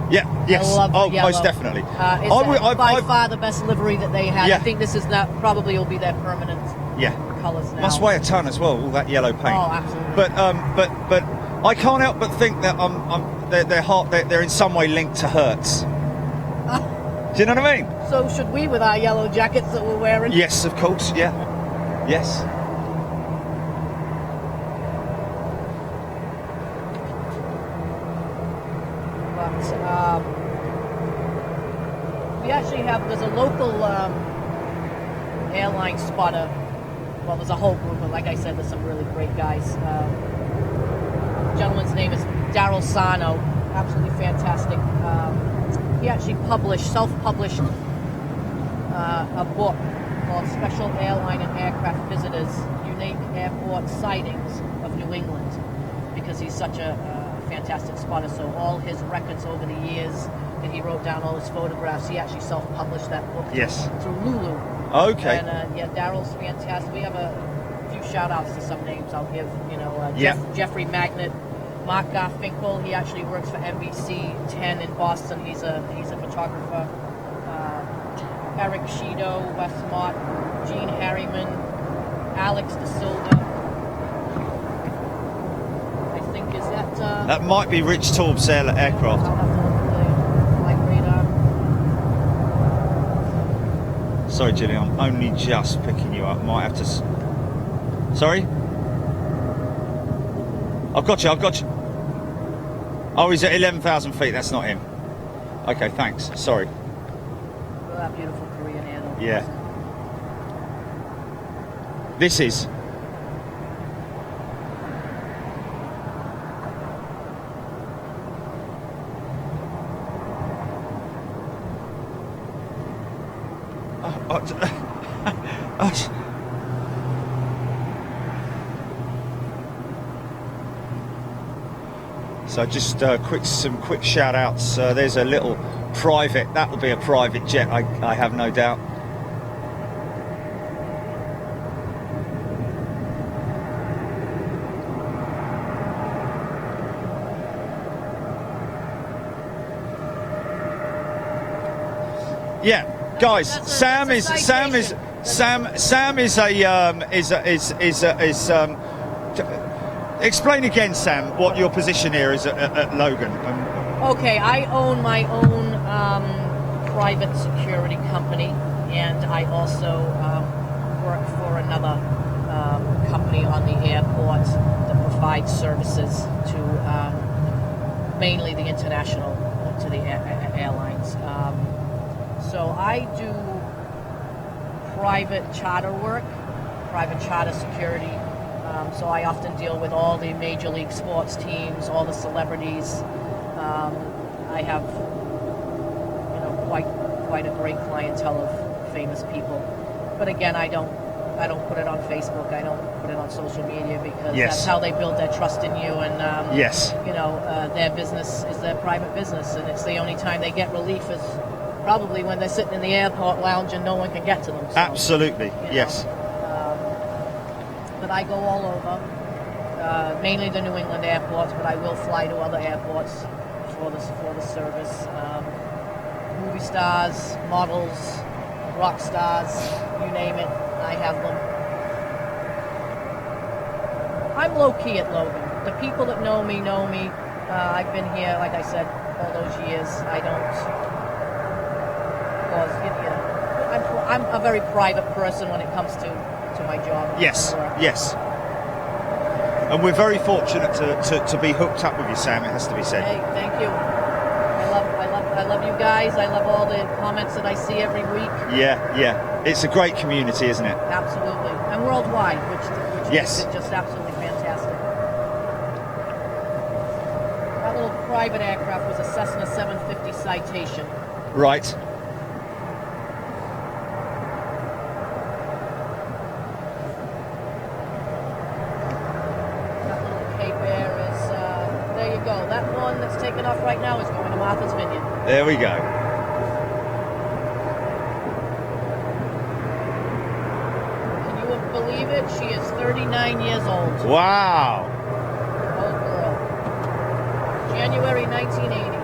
Yeah, yes, I love the oh, yellow. most definitely. It's by far the best livery that they had. Yeah. I think this is probably will be their permanent Yeah, colours now. must weigh a ton as well. All that yellow paint. Oh, absolutely. But I can't help but think that they're in some way linked to Hertz. Do you know what I mean? So should we with our yellow jackets that we're wearing? Yes, of course. Yeah, yes. But we actually there's a local airline spotter. Well, there's a whole group, but like I said, there's some really great guys. Gentleman's name is Daryl Sano, absolutely fantastic. He actually self-published a book called Special Airline and Aircraft Visitors, Unique Airport Sightings of New England, because he's such a fantastic spotter. So all his records over the years that he wrote down, all his photographs, he actually self-published that book Yes. through Lulu. Okay. And yeah, Daryl's fantastic. We have a few shout-outs to some names I'll give. You know, Yeah. Jeffrey Magnet, Mark Garfinkel. He actually works for NBC 10 in Boston. He's a photographer. Eric Shido, Wes Mott, Gene Harriman, Alex De Silva. I think is that. That might be Rich Taub's aircraft. I'll have to look at the flight radar. Sorry, Gillian, I'm only just picking you up. Might have to. Sorry? I've got you. Oh, he's at 11,000 feet. That's not him. Okay, thanks. Sorry. Look at that beautiful Korean animal. Yeah. This is. So just some quick shout outs. There's a little private, that will be a private jet, I have no doubt. Yeah, guys, Sam is explain again, Sam, what your position here is at Logan. Okay, I own my own private security company, and I also work for another company on the airport that provides services to mainly the international, to the airlines. So I do private charter work, private charter security. So I often deal with all the major league sports teams, all the celebrities. I have, quite a great clientele of famous people. But again, I don't put it on Facebook. I don't put it on social media because that's how they build their trust in you. And their business is their private business, and it's the only time they get relief is probably when they're sitting in the airport lounge and no one can get to them. So, absolutely, yes. But I go all over, mainly the New England airports, but I will fly to other airports for the service. Movie stars, models, rock stars, you name it, I have them. I'm low-key at Logan. The people that know me know me. I've been here, like I said, all those years. I don't cause, I'm a very private person when it comes to my job. Yes, yes. And we're very fortunate to be hooked up with you, Sam, it has to be said. Hey, thank you. I love you guys. I love all the comments that I see every week. Yeah. It's a great community, isn't it? Absolutely. And worldwide, which yes. makes it just absolutely fantastic. That little private aircraft was a Cessna 750 Citation. Right. That little Cape Air is, there you go. That one that's taken off right now is going to Martha's Vineyard. There we go. Can you believe it? She is 39 years old. Wow. Old girl. January 1980.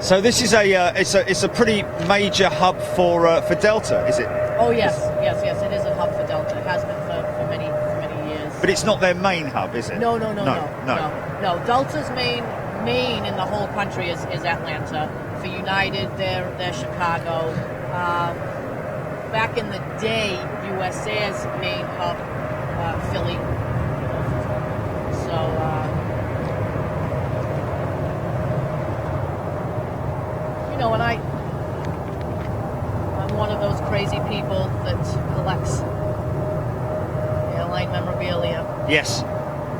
So this is it's a pretty major hub for Delta, is it? Oh yes, it is a hub for Delta. It has been for many years. But it's not their main hub, is it? No. Delta's main in the whole country is Atlanta. For United, they're Chicago. Back in the day, US Air's main hub, Philly. So. And I'm one of those crazy people that collects airline memorabilia. Yes.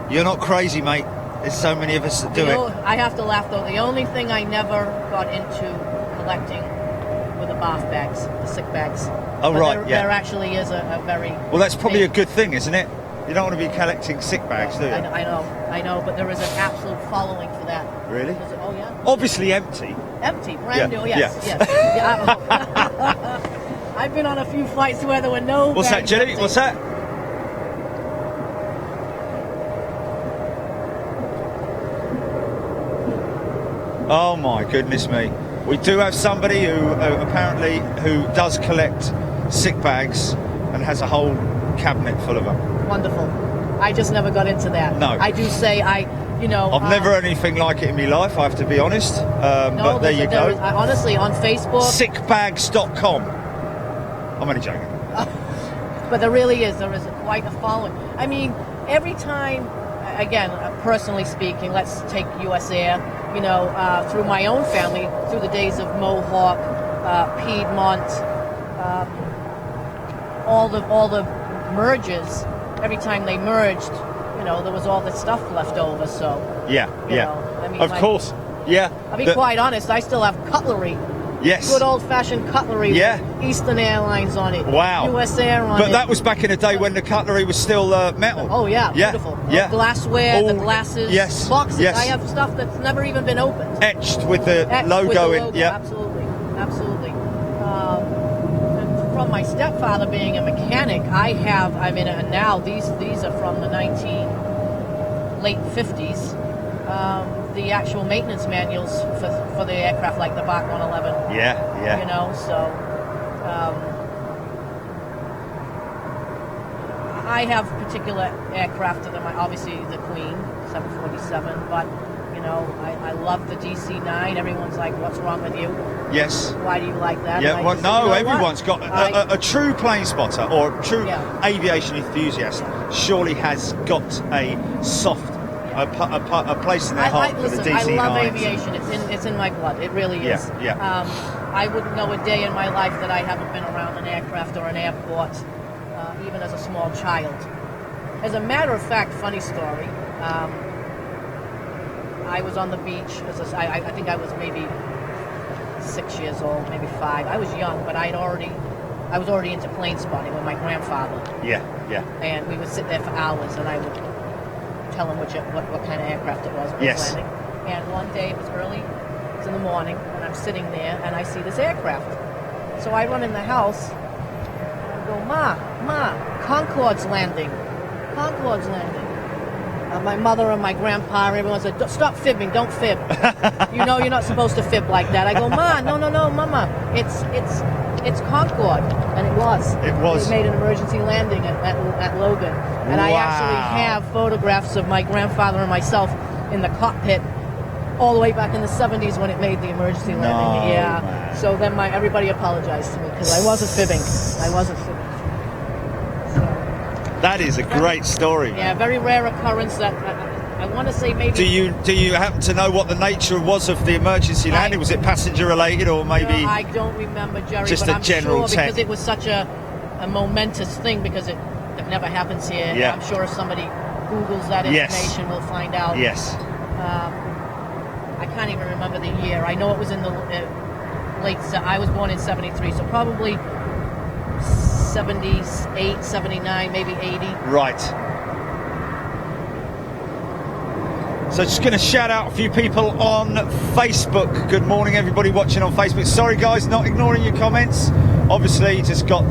You're not crazy, mate. There's so many of us that do it. I have to laugh, though. The only thing I never got into collecting were the bath bags, the sick bags. Oh, but right, there actually is a very... Well, that's probably a good thing, isn't it? You don't want to be collecting sick bags, do you? I know, but there is an absolute following for that. Really? Oh, yeah. Obviously empty. Empty, brand new, yes. I've been on a few flights where there were no What's that, bags Jenny? empty. What's that? Oh my goodness me. We do have somebody who apparently does collect sick bags and has a whole cabinet full of them. Wonderful. I just never got into that. No. I do say I've never had anything like it in my life, I have to be honest. But there you go. Honestly, on Facebook. Sickbags.com. I'm only joking. But there really is. There is quite a following. I mean, every time, again, personally speaking, let's take US Air, through my own family, through the days of Mohawk, Piedmont, all the mergers, every time they merged, there was all this stuff left over. So Of course, yeah. I'll be quite honest. I still have cutlery. Yes. Good old-fashioned cutlery. Yeah. With Eastern Airlines on it. Wow. US Air on it. But that was back in the day when the cutlery was still metal. Oh yeah, beautiful. Yeah. Glassware, the glasses, yes. boxes. Yes. I have stuff that's never even been opened. Etched with the logo in. Yeah. Absolutely. And from my stepfather being a mechanic, and now these are from the late 50s. The actual maintenance manuals for the aircraft, like the Bach 111. Yeah. I have particular aircraft that obviously the Queen 747, but you know, I love the DC-9. Everyone's like, "What's wrong with you? Yes. Why do you like that?" Yeah. Well, just, no, you know everyone's what? got a true plane spotter or a true Yeah. aviation enthusiast. Surely has got a soft a place in their heart for the listen, DC-9s. I love aviation. It's in my blood. It really is. Yeah, yeah. I wouldn't know a day in my life that I haven't been around an aircraft or an airport, even as a small child. As a matter of fact, funny story. I was on the beach. I think I was maybe 6 years old, maybe 5. I was young, but I was already into plane spotting with my grandfather. Yeah, yeah. And we would sit there for hours, and I would tell him what kind of aircraft it was. Yes. Landing. And one day, it was early, it was in the morning, and I'm sitting there, and I see this aircraft. So I run in the house, and I go, Ma, Concorde's landing. Concorde's landing. My mother and my grandpa, everyone said, "Stop fibbing, don't fib. You know you're not supposed to fib like that." I go, "Ma, no, Mama, it's Concorde," and it was. It was. They made an emergency landing at Logan, and I actually have photographs of my grandfather and myself in the cockpit, all the way back in the 70s when it made the emergency landing. No, yeah. man. So then everybody apologized to me because I wasn't fibbing. I wasn't fibbing. That is a great story. Yeah, very rare occurrence that I want to say maybe. Do you happen to know what the nature was of the emergency landing? Was it passenger related or maybe? No, I don't remember, Jerry. Just but a I'm general sure tech. because it was such a momentous thing because it never happens here. Yeah. I'm sure if somebody Googles that information, we'll find out. Yes. I can't even remember the year. I know it was in the late. I was born in '73, so probably 78, 79, maybe 80. Right. So just going to shout out a few people on Facebook. Good morning, everybody watching on Facebook. Sorry, guys, not ignoring your comments. Obviously, just got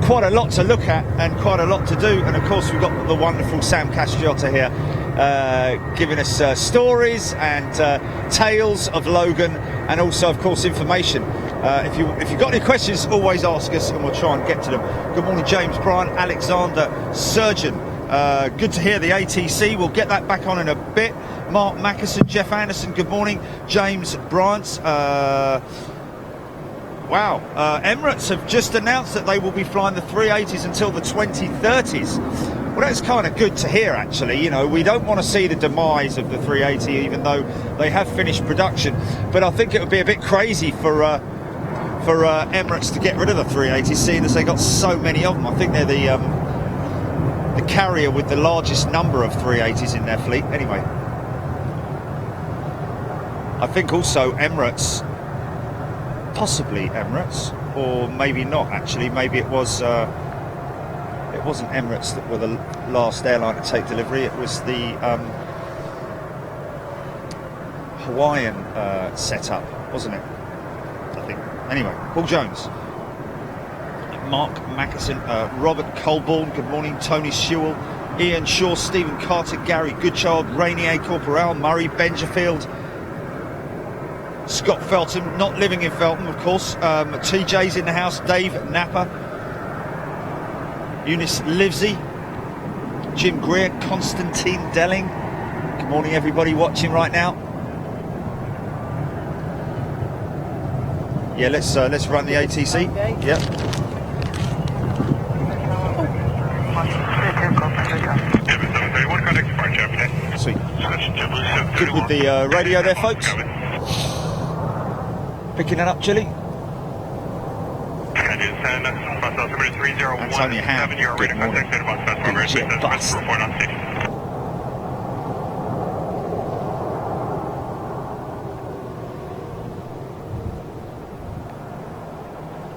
quite a lot to look at and quite a lot to do. And of course, we've got the wonderful Sam Castriotta here, giving us stories and tales of Logan, and also, of course, information. If you've got any questions, always ask us, and we'll try and get to them. Good morning, James, Brian, Alexander, Surgeon. Good to hear the ATC. We'll get that back on in a bit. Mark Mackerson, Jeff Anderson, good morning. James Bryant. Wow. Emirates have just announced that they will be flying the 380s until the 2030s. Well, that's kind of good to hear, actually. You know, we don't want to see the demise of the 380, even though they have finished production. But I think it would be a bit crazy for Emirates to get rid of the 380s, seeing as they got so many of them. I think they're the carrier with the largest number of 380s in their fleet. Anyway, I think also Emirates, possibly Emirates, or maybe not. Actually, maybe it wasn't Emirates that were the last airline to take delivery. It was the Hawaiian setup, wasn't it? I think. Anyway, Paul Jones, Mark Mackerson, Robert Colborne, good morning, Tony Sewell, Ian Shaw, Stephen Carter, Gary Goodchild, Rainier Corporal, Murray Benjafield, Scott Felton, not living in Felton, of course, TJ's in the house, Dave Napper, Eunice Livesey, Jim Greer, Constantine Delling. Good morning, everybody watching right now. Yeah, let's run the ATC. Okay. Yep. Sweet. Good with the radio there, folks. Picking it up, Chili. Antonia Ham. Good morning. DJ Bust.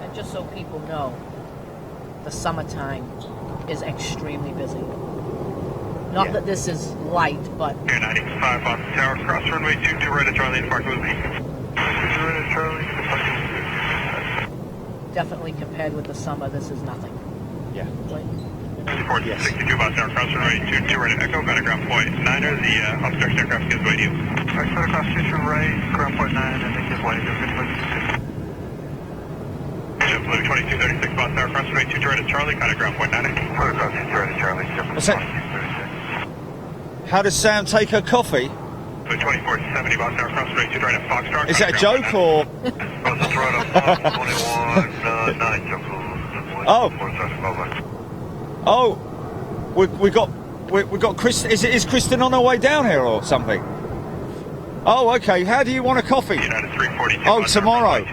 And just so people know, the summertime is extremely busy. Not that this is light, but... Air 985 off the tower, cross runway 22 right at Charlie and Park with me. definitely compared with the summer, this is nothing. Yeah. Report Yes. 62 about tower, cross runway 22 right at Echo, got a ground point 9er, the obstruction aircraft gives way to you. Right, foot across 22 right, ground point 9, and it gives way to 50. Blue 2236 Boston Tower, cross runway 22 right at Charlie, contact ground point 90. Cross 22 right at Charlie, What's that? How does Sam take her coffee? Blue 2470 Boston Tower, cross runway 22 right at Foxtrot. Is that a joke or? Oh, we got Kristen. Is Kristen on her way down here or something? Oh, okay. How do you want a coffee? Oh, tomorrow.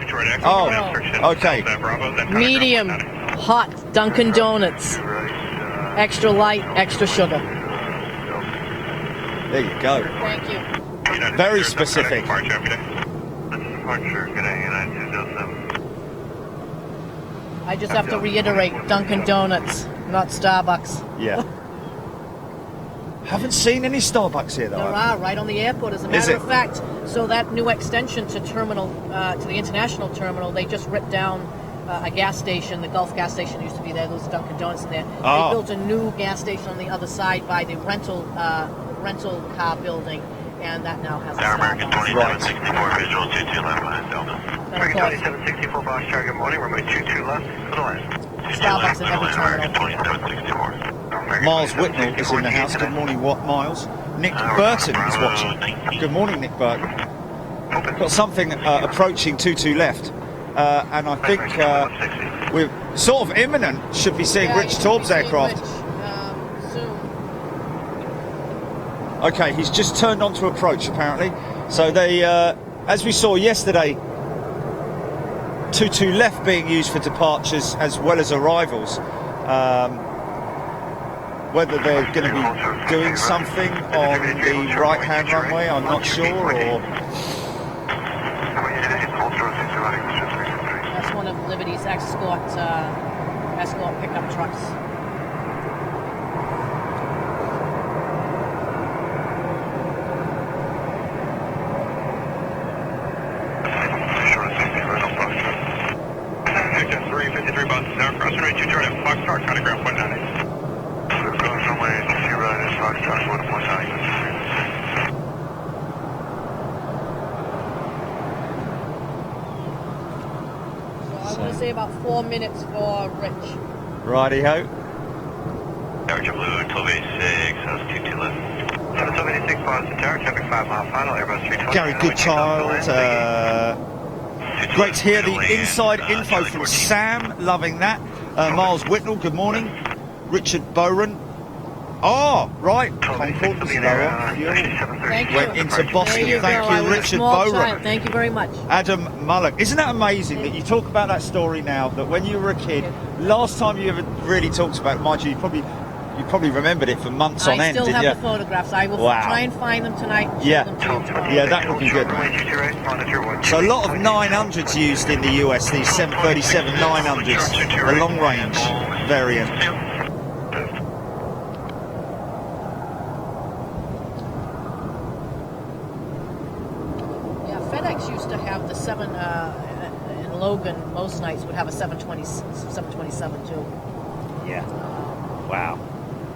Oh, okay. Medium, hot Dunkin' Donuts. Extra light, extra sugar. There you go. Thank you. Very specific. I just have to reiterate, Dunkin' Donuts, not Starbucks. Yeah. Haven't seen any Starbucks here though. There are, right on the airport, as a matter of fact. So that new extension to terminal, to the international terminal, they just ripped down a gas station. The Gulf gas station used to be there. There was Dunkin' Donuts in there. Oh. They built a new gas station on the other side by the rental car building, and that now has a American Starbucks. 2764 visual 22 left line Delta. American 2764 box chart, good morning, runway 22 left, for the land. Starbucks in every terminal. 2764. Miles Whitnell is in the house. Good morning, Miles. Nick Burton is watching. Good morning, Nick Burton. Got something approaching 22 left, and I think we're sort of imminent. Should be seeing Rich Taub's aircraft. Soon. Okay, he's just turned on to approach apparently. So they, as we saw yesterday, 22 left being used for departures as well as arrivals. Whether they're going to be doing something on the right-hand runway, I'm not sure. Or That's one of Liberty's escort pickup trucks. Say about 4 minutes for Rich. righty-ho. Average Blue, 1286, how's 22 left? 786 Boston Tower, traffic 5 mile final, Airbus 320. Gary Goodchild. Great to hear the inside info from Sam, loving that. Miles Whitnell, good morning. Richard Bowen. Oh, right. Concord was lower. Thank you. Went into Boston. There you Thank go. I you, was a Richard small Bowen. child. Thank you very much. Adam Mullock. Isn't that amazing that you talk about that story now, that when you were a kid, last time you ever really talked about it, mind you, you probably remembered it for months on end, I still didn't have you? the photographs. I will try and find them tonight. And Yeah. show them to you tomorrow. Yeah, that would be good. So a lot of 900s used in the US, these 737 900s, the long range variant. Yeah, FedEx used to have the in Logan, most nights would have a 727 too. Yeah. Wow.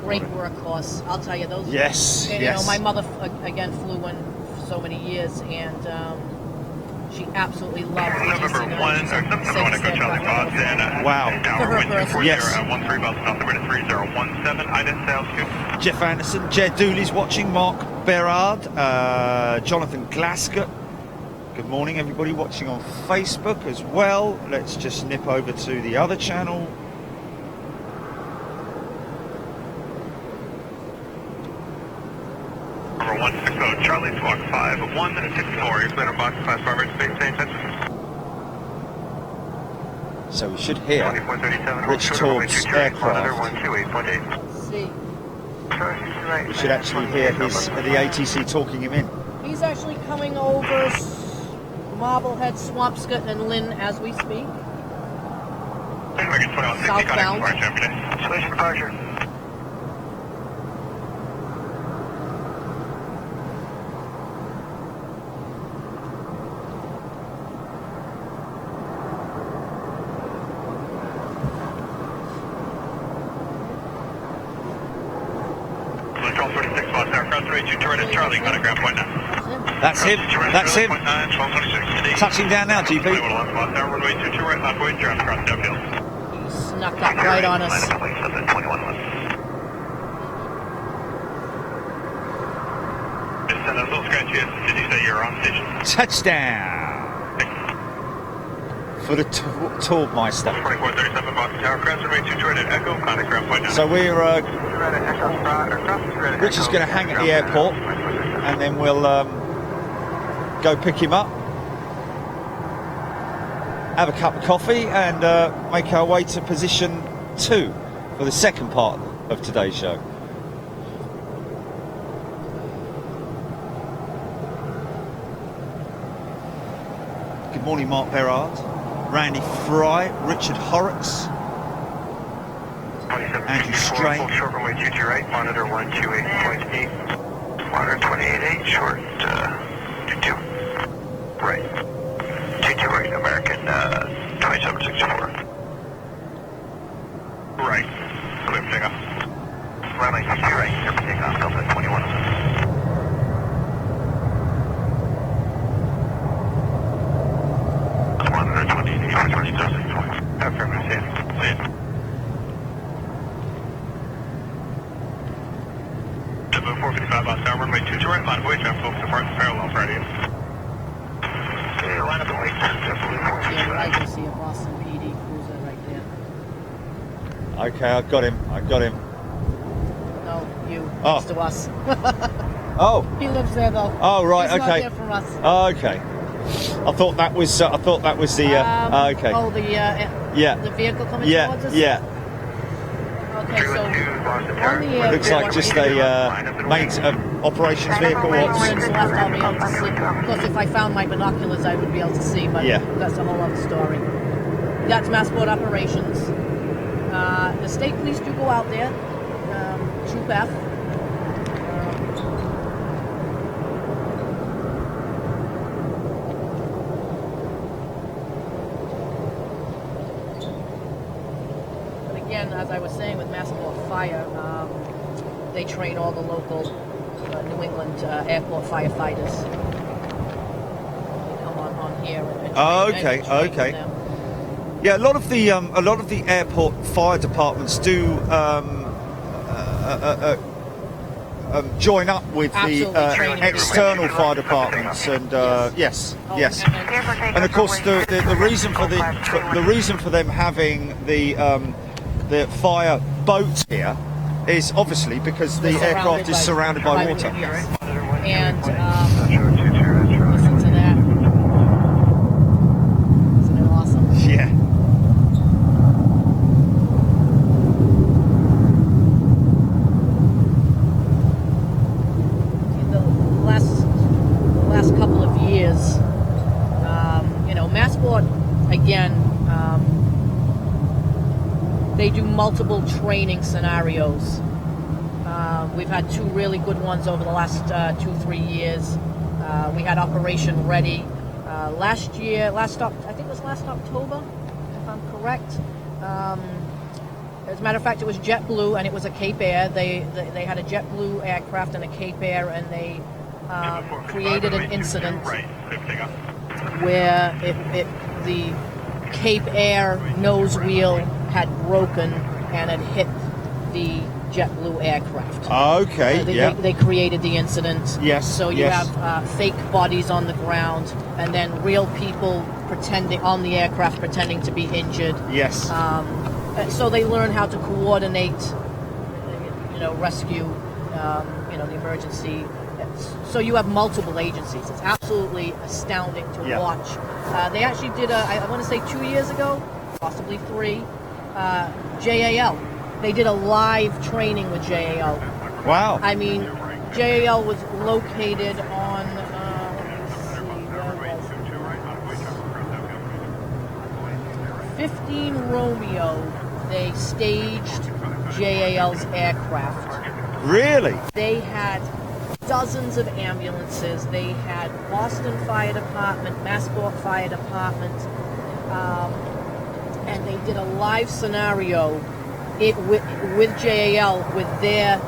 Great workhorse, I'll tell you those. Yes, You yes. know, my mother again flew one for so many years, and she absolutely loved it. November 1, or September 1, Echo Charlie Boston. Wow. Tower, wind 240, Yes. 13 Boston, altimeter 3017, IDEN sales 2. Jeff Anderson, Jed Dooley's watching, Mark Berard, Jonathan Glasgow. Good morning, everybody watching on Facebook as well. Let's just nip over to the other channel. Number 160, Charlie Squawk 5164, Explainer Box, class Robert, Space Station. So we should hear 2437, Rich Taub's aircraft. 128.8. See, We should actually hear the ATC talking him in. he's actually coming over Marblehead, Swampscott, and Lynn as we speak. Southbound. Station departure. Blue 1236, Boston, cross range, 2 right at Charlie, contact ground point now. That's him. That's him. Touching down now, GP. He snuck up right on us. Touchdown for the Tourmeister. So we're Richard's going to hang at the airport, and then we'll go pick him up, have a cup of coffee, and make our way to position 2 for the second part of today's show. Good morning, Mark Berard, Randy Fry, Richard Horrocks, Andrew Strain. Short runway 22 right, monitor 128.8. Monitor 28.8, short 22 right. 22 right, American 2764. Right. Clear for takeoff. Runway 22 right, clear for takeoff, Delta 21. Monitor 28.8, short 2764. Affirmative, see it. 455 south runway 22 right, line of weight, traffic focus department parallel Friday. Okay, line of weight, Yeah, I can see a Boston PD cruiser right there. Okay, I've got him. No, you. Oh. Next to us. Oh. He lives there though. Oh, right. He's Okay. not there from us. Oh, okay. I thought that was the. Okay. Oh, the Yeah. the vehicle coming Yeah. towards us. Yeah. Okay, so on the airport, Looks like just a main operations vehicle. Turns left, I'll be able to see. Of course, if I found my binoculars, I would be able to see, but Yeah. that's a whole other story. That's Massport operations. The state police do go out there. Troop F. Again, as I was saying with Massport Fire, they train all the local New England airport firefighters. They come on here and train Okay. them. Yeah, a lot of the airport fire departments do join up with Absolutely, the training external fire departments, and yes. And of course, the reason for the reason for them having the fire boat here is obviously because the aircraft is surrounded by water. Yes. And listen to that. Isn't it awesome? Yeah. The last couple of years, Massport again. They do multiple training scenarios. We've had 2 really good ones over the last 2-3 years. We had Operation Ready last October, if I'm correct. As a matter of fact, it was JetBlue, and it was a Cape Air. They had a JetBlue aircraft and a Cape Air, and they created an incident where the Cape Air nose wheel had broken and had hit the JetBlue aircraft. Okay. They created the incident. Yes. So you have fake bodies on the ground, and then real people pretending on the aircraft, pretending to be injured. Yes. So they learn how to coordinate, rescue, the emergency. So you have multiple agencies. It's absolutely astounding to watch. They actually did I want to say 2 years ago, possibly 3, JAL. They did a live training with JAL. Wow. I mean, JAL was located on, 15 Romeo. They staged JAL's aircraft. Really? They had dozens of ambulances. They had Boston Fire Department, Massport Fire Department, and they did a live scenario with JAL, with their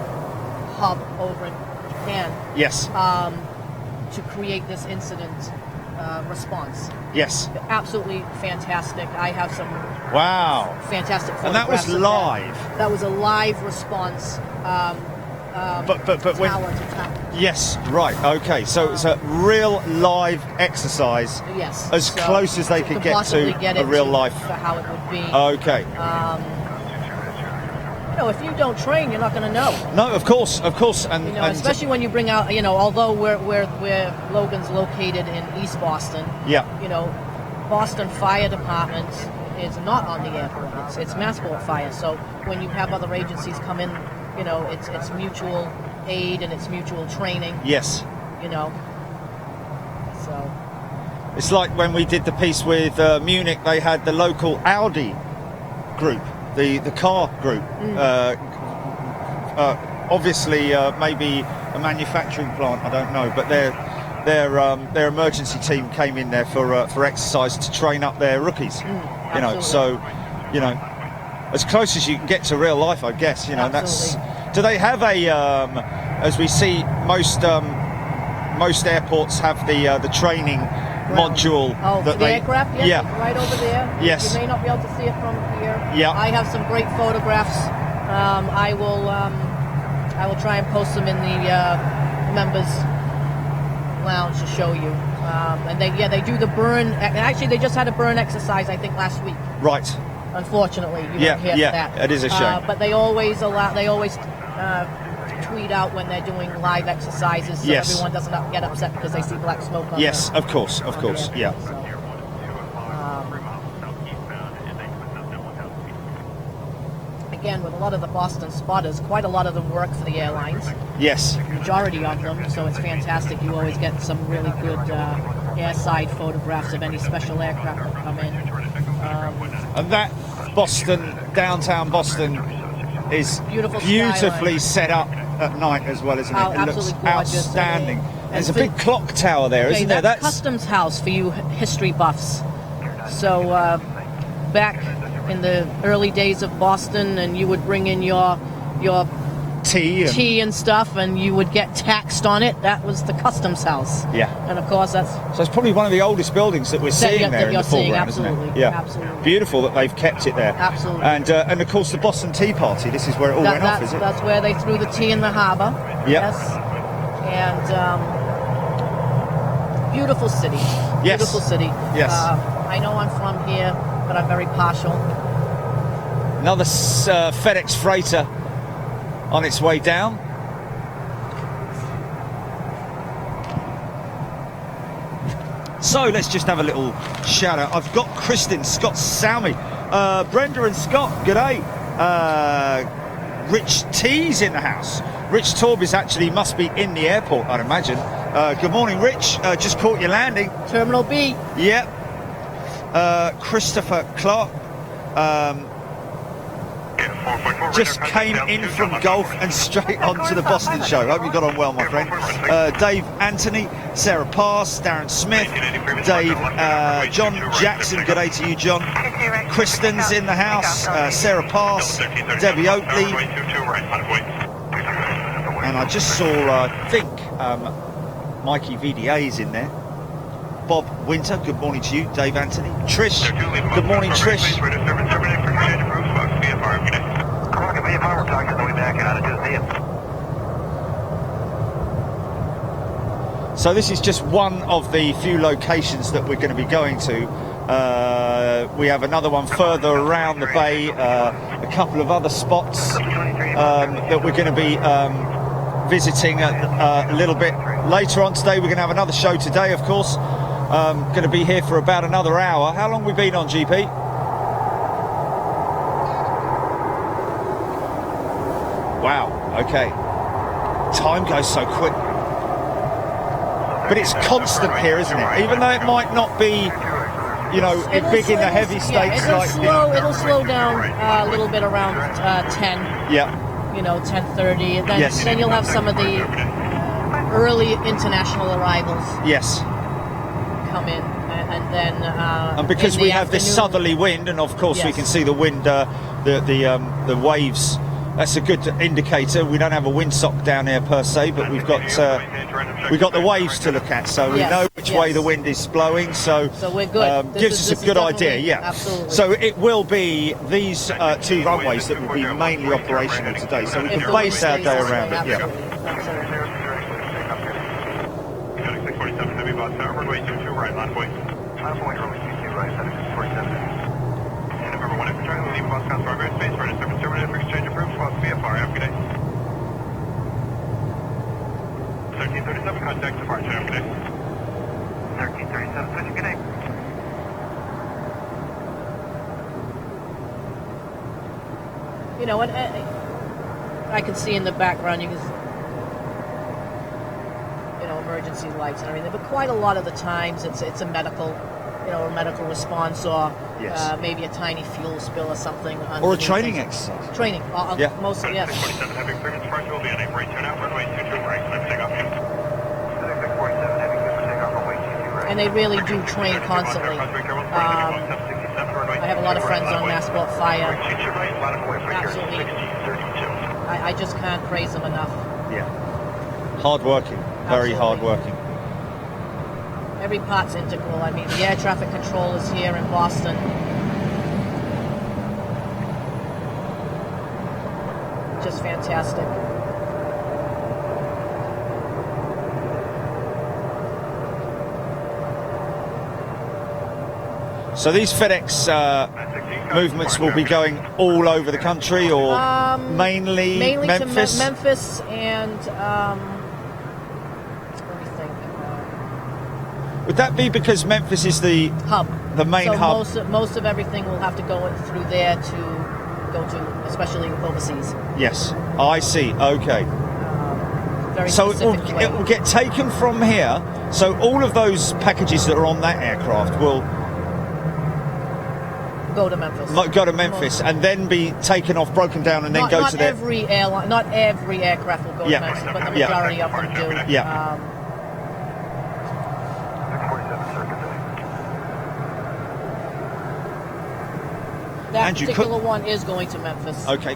hub over in Japan. Yes. to create this incident response. Yes. Absolutely fantastic. I have some Wow. fantastic And that was photographs of live. That was a live response. But when, Tower to tower. yes, right, okay. So it's a real live exercise. Yes. As So close as they could get possibly to get a it real to- life. for how it would be. Okay. If you don't train, you're not going to know. No, of course, and, You know, and especially when you bring out, although where Logan's located in East Boston, yeah, Boston Fire Department is not on the airport. It's Massport Fire. So when you have other agencies come in, it's mutual aid and it's mutual training. yes. So It's like when we did the piece with Munich, they had the local Audi group, the car group. Obviously, maybe a manufacturing plant, I don't know, but their emergency team came in there for exercise to train up their rookies. So as close as you can get to real life, I guess. That's. Do they have a as we see most airports have the training module for the aircraft, yes, yeah, it's right over there. Yes. You may not be able to see it from here. Yeah. I have some great photographs. I will try and post them in the members lounge to show you. And they do the burn. Actually, they just had a burn exercise, I think, last week. Right. Unfortunately, you weren't here for that. It is a shame. But they always tweet out when they're doing live exercises, so Yes. everyone doesn't get upset because they see black smoke on Yes, the- of course, on the airport. yeah. So, again, with a lot of the Boston spotters, quite a lot of them work for the airlines. Yes. Majority of them, so it's fantastic. You always get some really good airside photographs of any special aircraft that come in. And that Boston, downtown Boston, is Beautiful beautifully skyline. set up at night as well, isn't it? Oh, It looks absolutely gorgeous. outstanding. And There's a for- big clock tower there, Okay, isn't there? that's Customs House for you history buffs. So back in the early days of Boston, and you would bring in your tea and stuff, and you would get taxed on it. That was the Customs House. Yeah. And of course, that's So it's probably one of the oldest buildings that we're seeing that there in you're the seeing, foreground, isn't it? absolutely, Yeah. absolutely. Beautiful that they've kept it there. Absolutely. And of course the Boston Tea Party. This is where it all went off, is it? that's where they threw the tea in the harbor. Yeah. Yes. And beautiful city. Yes. Beautiful city. Yes. I know I'm from here, but I'm very partial. Another FedEx freighter on its way down. So let's just have a little shout out. I've got Kristen, Scott Salmi, Brenda and Scott, g'day. Rich T's in the house. Rich Torbis actually must be in the airport, I'd imagine. Good morning, Rich. Just caught your landing. Terminal B. Yep. Christopher Clark. Just came in from golf and straight onto the Boston show. Hope you got on well, my friend. Dave Anthony, Sarah Pass, Darren Smith, Dave, John Jackson. Good day to you, John. Kristen's in the house. Sarah Pass, Debbie Oakley, and I just saw, I think, Mikey VDA's in there. Bob Winter, good morning to you. Dave Anthony. Trish, good morning, Trish. So this is just one of the few locations that we're going to be going to. We have another one further around the bay, a couple of other spots that we're going to be visiting a little bit later on today. We're going to have another show today, of course. Going to be here for about another hour. How long have we been on, GP? Wow, okay. Time goes so quick. But it's constant here, isn't it? Even though it might not be, big in the heavy stakes. It'll slow down a little bit around 10. Yeah. 10:30. And then, Yes. then you'll have some of the early international arrivals Yes. come in. And then... And because in we the have this afternoon- southerly wind, and of course we Yes. can see the wind, the waves that's a good indicator. We don't have a windsock down here per se, but we've got the waves to look at, so we know which way the wind is blowing. So we're good. Gives us a good idea. Yeah. Absolutely. So it will be these two runways that will be mainly operational today. So we can base our day around it. Yeah. Contact 647 heavy boss tower, runway 22 right, line point. Line point, runway 22 right, Contact 647. And November 1 after trying to leave boss council runway space, ready to service terminated for exchange approved, boss VFR, have a good day. 1337, contact departure, have a good day. 1337, switching, good day. You know what? I can see in the background, you can, emergency lights and everything, but quite a lot of the times it's a medical, a medical response, or maybe a tiny fuel spill or something. Or a training exercise. Training, mostly, yes. 647 heavy clearance departure will be on April 2 now, runway 22 right, clear for takeoff. 647 heavy clear for takeoff, runway 22 right. And they really do train constantly. I have a lot of friends on Massport Fire. Absolutely. I just can't praise them enough. Yeah. Hard working. Very hard working. Every part's integral. I mean, the air traffic control is here in Boston. Just fantastic. So these FedEx movements will be going all over the country, or mainly Memphis? To Memphis and would that be because Memphis is the hub, the main hub? Most of everything will have to go through there to go to, especially overseas. Yes, I see. Okay. Very so it specifically. will get taken from here. So all of those packages that are on that aircraft will go to Memphis. Go to Memphis and then be taken off, broken down, and then go to their... Not every aircraft will go to Memphis, but the majority of them do. Yeah. That particular one is going to Memphis. Okay.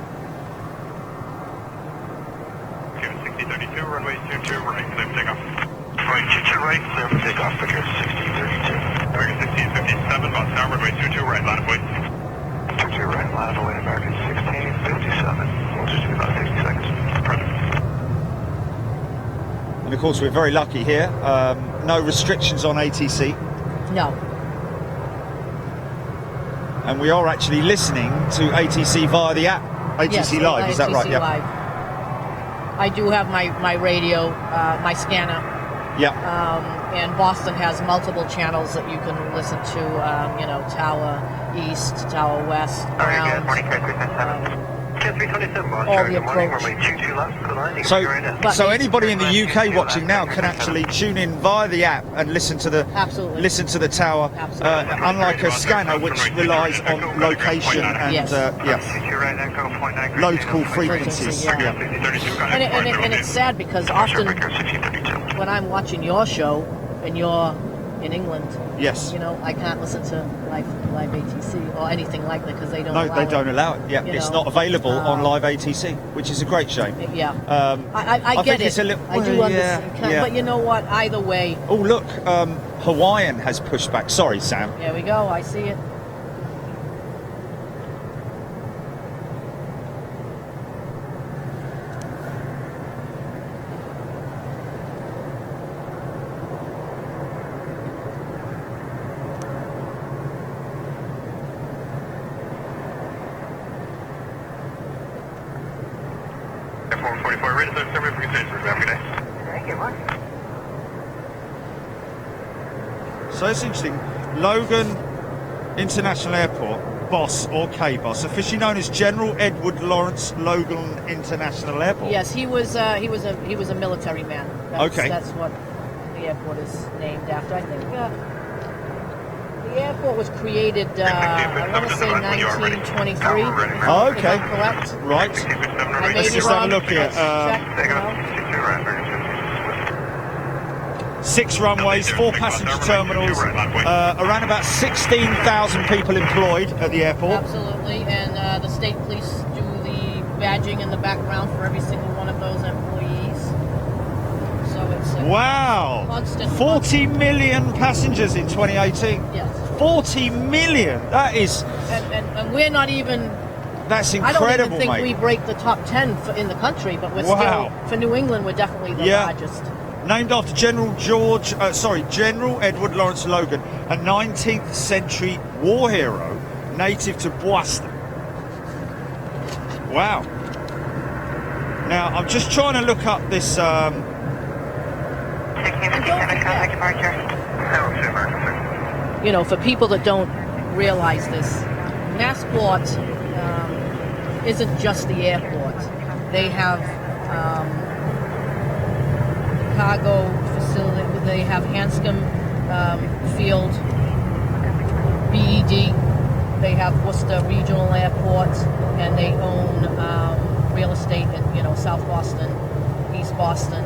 6032, runway 22 right, clear for takeoff. Right, 22 right, clear for takeoff, figure 6032. American 1657, boss tower, runway 22 right, line of way. 22 right, line of way, American 1657. We'll just do about 60 seconds. Present. And of course, we're very lucky here. No restrictions on ATC. No. And we are actually listening to ATC via the app. ATC Live, is that right? Yeah. Live. I do have my radio, my scanner. Yeah. And Boston has multiple channels that you can listen to. Tower East, Tower West, around. All the approach. So anybody in the UK watching now can actually tune in via the app and listen to the tower. Unlike a scanner, which relies on location and local frequencies. Yeah. And it's sad because often when I'm watching your show and you're in England, yes, I can't listen to live ATC or anything like that because they don't. No, they don't allow it. Yeah, it's not available on live ATC, which is a great shame. Yeah, I get it. I do understand. But you know what? Either way. Oh look, Hawaiian has pushed back. Sorry, Sam. There we go. I see it. So it's interesting. Logan International Airport, BOSS or K-BOSS, officially known as General Edward Lawrence Logan International Airport. Yes, he was a military man. That's what the airport is named after. I think the airport was created, I want to say 1923. Oh, okay. Correct. Right. Let's just have a look here. 6 runways, 4 passenger terminals, around about 16,000 people employed at the airport. Absolutely, and the state police do the badging in the background for every single one of those employees. So it's a Wow. constant. 40 million passengers in 2018. Yes. 40 million. That is, And we're not even. that's I don't incredible, even think mate. we break the top 10 in the country, but we're Wow. still, for New England, we're definitely the Yeah. largest. Named after General Edward Lawrence Logan, a 19th century war hero native to Boston. Wow. Now, I'm just trying to look up this. 1657 contact departure. You know, for people that don't realize this, Massport isn't just the airport. They have cargo facility. They have Hanscom Field, BED. They have Worcester Regional Airport, and they own real estate in South Boston, East Boston.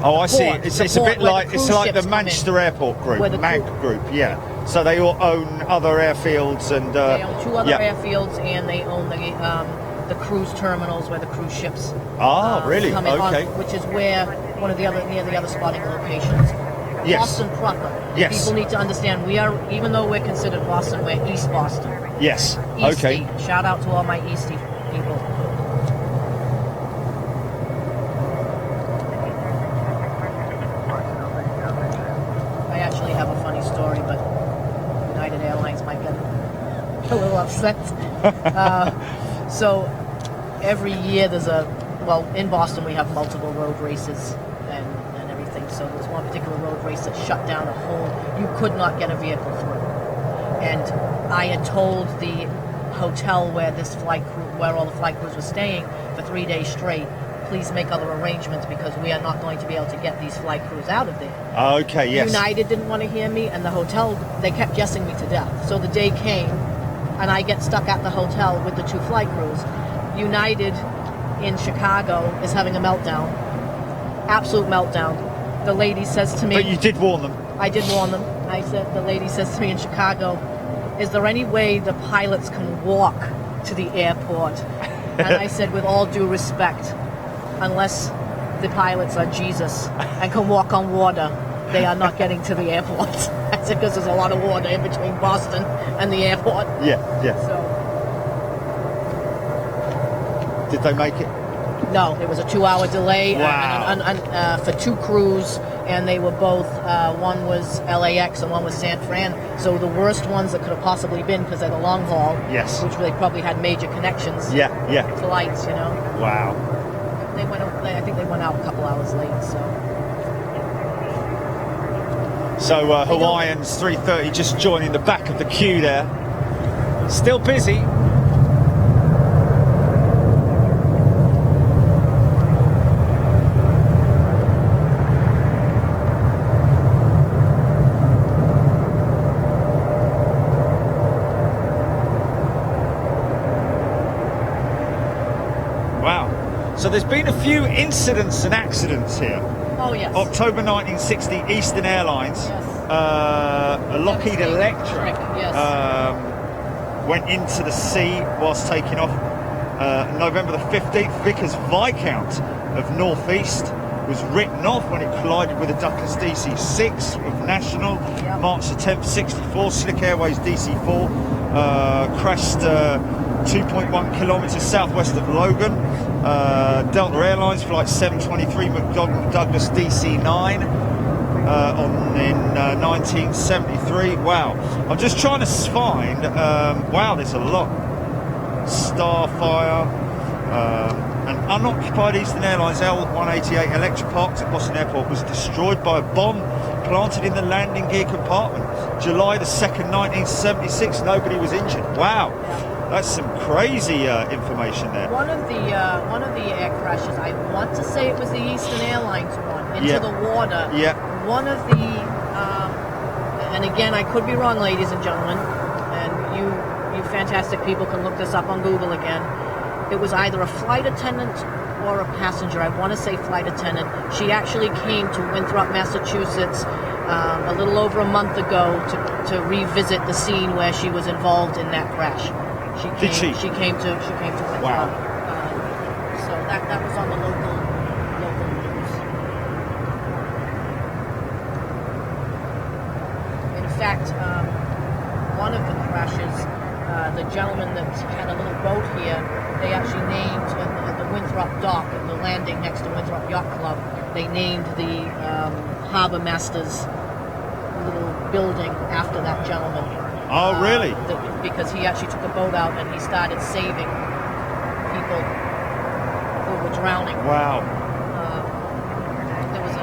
Oh, I see. port, It's the a port bit where like the it's cruise like the ships come in. Manchester Airport Group, Where the MAG Group. Yeah. So they all own other airfields and. They own two other yeah. airfields, and they own the cruise terminals where the cruise ships Really? come in, Okay. which is where one of the other near the other spotting locations. Yes. Boston proper. Yes. People need to understand we are, even though we're considered Boston, we're East Boston. Yes. Eastie. Okay. Shout out to all my Eastie people. I actually have a funny story, but United Airlines might get a little upset. So every year in Boston we have multiple road races and everything. So there's one particular road race that shut down a whole, you could not get a vehicle through. And I had told the hotel where all the flight crews were staying for 3 days straight, please make other arrangements because we are not going to be able to get these flight crews out of there. Okay. Yes. United didn't want to hear me, and the hotel, they kept guessing me to death. So the day came, and I get stuck at the hotel with the two flight crews. United in Chicago is having a meltdown, absolute meltdown. The lady says to me... But you did warn them. I did warn them. The lady says to me in Chicago, is there any way the pilots can walk to the airport? And I said, with all due respect, unless the pilots are Jesus and can walk on water, they are not getting to the airport. I said, because there's a lot of water in between Boston and the airport. Yeah. Yeah. So, Did they make it? no, it was a 2-hour delay. Wow. And for two crews, and they were both, one was LAX and one was San Fran. So the worst ones that could have possibly been because they're the long haul. Yes. Which they probably had major connections. Yeah. Yeah. Flights, Wow. I think they went out a couple hours late, so. So Hawaiians 330 just joining the back of the queue there. Still busy. Wow. So there's been a few incidents and accidents here. Oh, yes. October 1960, Eastern Airlines, Yes. a Lockheed Electric Yes. went into the sea whilst taking off. November the 15th, Vickers Viscount of Northeast was written off when it collided with a Douglas DC-6 of National. Yep. March the 10th, 64, Slick Airways DC-4 crashed 2.1 kilometres southwest of Logan. Delta Airlines flight 723 McDonnell Douglas DC-9 in 1973. Wow. I'm just trying to find, wow, there's a lot. Starfire, an unoccupied Eastern Airlines L-188 Electra parked at Boston Airport was destroyed by a bomb planted in the landing gear compartment. July the 2nd, 1976, nobody was injured. Wow. That's some crazy information there. One of the air crashes, I want to say it was the Eastern Airlines one, into Yeah. the water. Yeah. One of the, and again, I could be wrong, ladies and gentlemen, and you fantastic people can look this up on Google again. It was either a flight attendant or a passenger. I want to say flight attendant. She actually came to Winthrop, Massachusetts, a little over a month ago to revisit the scene where she was involved in that crash. She came to Winthrop. Wow. that was on the local news. In fact, one of the crashes, the gentleman that had a little boat here, they actually named at the Winthrop dock, at the landing next to Winthrop Yacht Club, they named the Harbor Master's little building after that gentleman. Oh, really? Because he actually took a boat out and he started saving people who were drowning. Wow. There was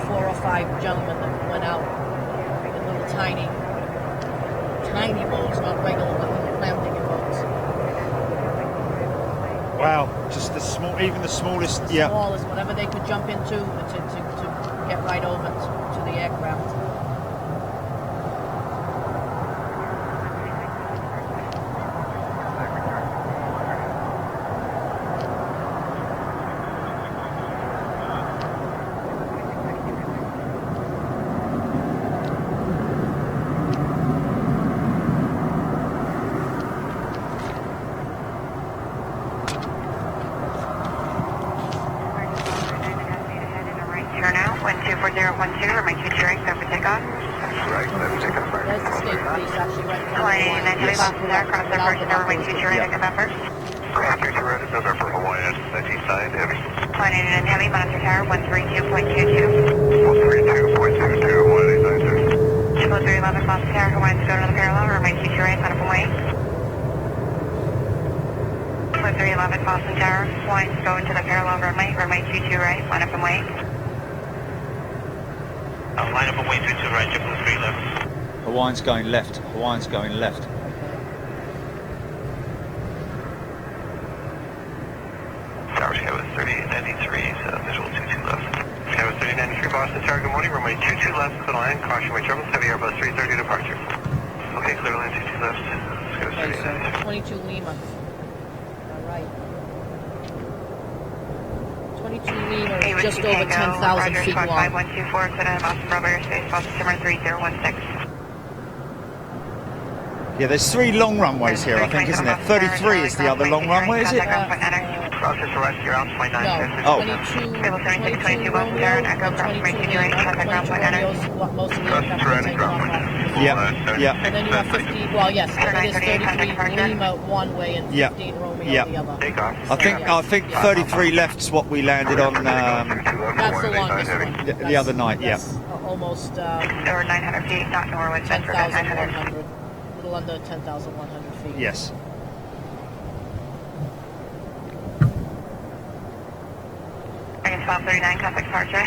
4 or 5 gentlemen that went out in little tiny boats, not regular landing boats. Wow. Just even the smallest. Yeah. Smallest, whatever they could jump into to get right over to the aircraft. Hawaiian's going left. Hawaiian's going left. Tower Sky was 3093, so visual 22 left. Sky was 3093, Boston Tower, good morning. Runway 22 left, clear line, caution way turbulence, heavy Airbus 330 departure. Okay, clear line 22 left. Sky was 3093. 22 Lima. All right. 22 Lima is just over 10,000 feet long. 5124, Center Boston Bravo Airspace, Boston Simmer 3016. Yeah, there's 3 long runways here, I think, isn't there? 33 is the other long runway, is it? Process for rescue, ground point 9. Oh. 22 Romeo and 22 most of the aircraft will take off on. Yeah. And then you have 50, well, yes, it is 33 Lima one way and 15 Romeo the other. I think 33 left's what we landed on That's the longest one. the other night, That's almost Over 900 feet, not Norwood, 10,100. A little under 10,100 feet. Yes. Against 1239, contact departure.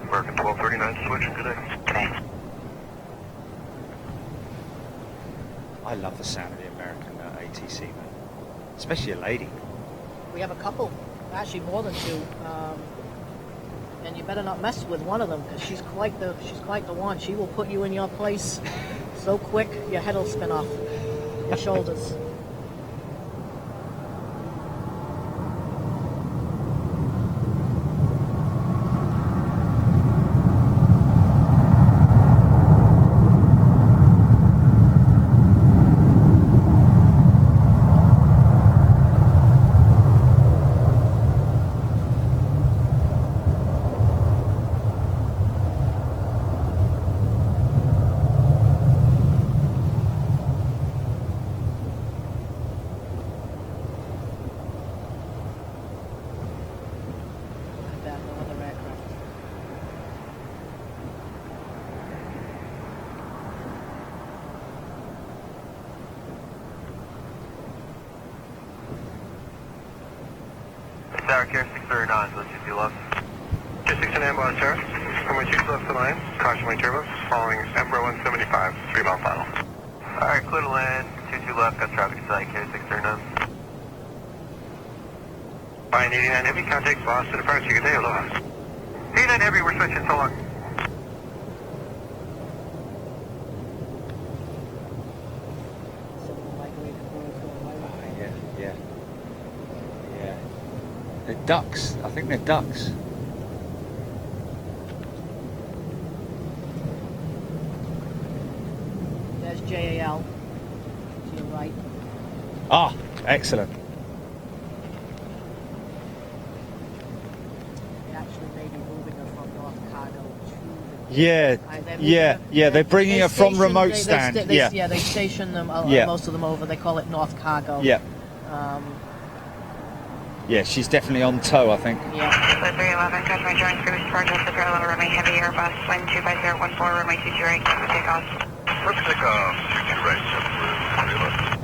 American 1239, switching, good day. Okay. I love the sound of the American ATC, man. Especially a lady. We have a couple, actually more than 2. And you better not mess with one of them because she's quite the one. She will put you in your place so quick your head will spin off your shoulders. Tower Care 639, let's see if you left. 269 Ambulance Tower, runway 2 left to line, caution way turbo, following Embraer 175, 3 mile final. Alright, clear to land, 22 left, got traffic inside, Care 639. Fine, 89 Heavy, contact Boston departure, good day, aloha. 89 Heavy, we're switching, so long. They're ducks. I think they're ducks. There's JAL to your right. Ah, excellent. Yeah, they're bringing her from remote stand. They station them, most of them over. They call it North Cargo. Yeah. Yeah, she's definitely on tow, I think. Yeah. 311, customer joins cruise departure of the parallel runway heavy Airbus, wind 25014, runway 22 right, take off. Let's take off, 22 right, 311.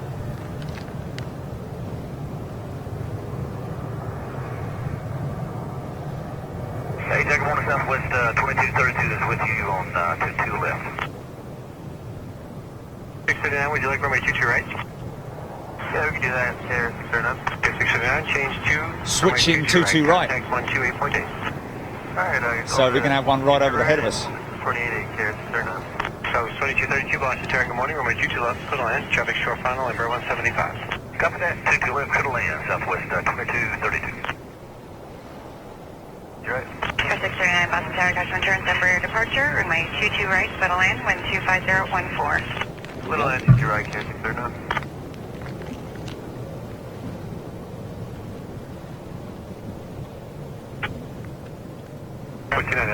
Hey, Jack 1 Southwest 2232 is with you on 22 left. 639, would you like runway 22 right? Yeah, we can do that. There, fair enough. 639, change to... Switching 22 right. Contact 128.8. Alright, so we're going to have one right over the head of us. 48 clear, fair enough. So 2232, Boston Terra, good morning. Runway 22 left, clear to land. Traffic short final, Embraer 175. Copy that. 22 left, clear to land, Southwest 2232. You're right. 639, Boston Tower, customer turns Embraer departure, runway 22 right, settle land, wind 25014. Little land, 22 right, clear enough.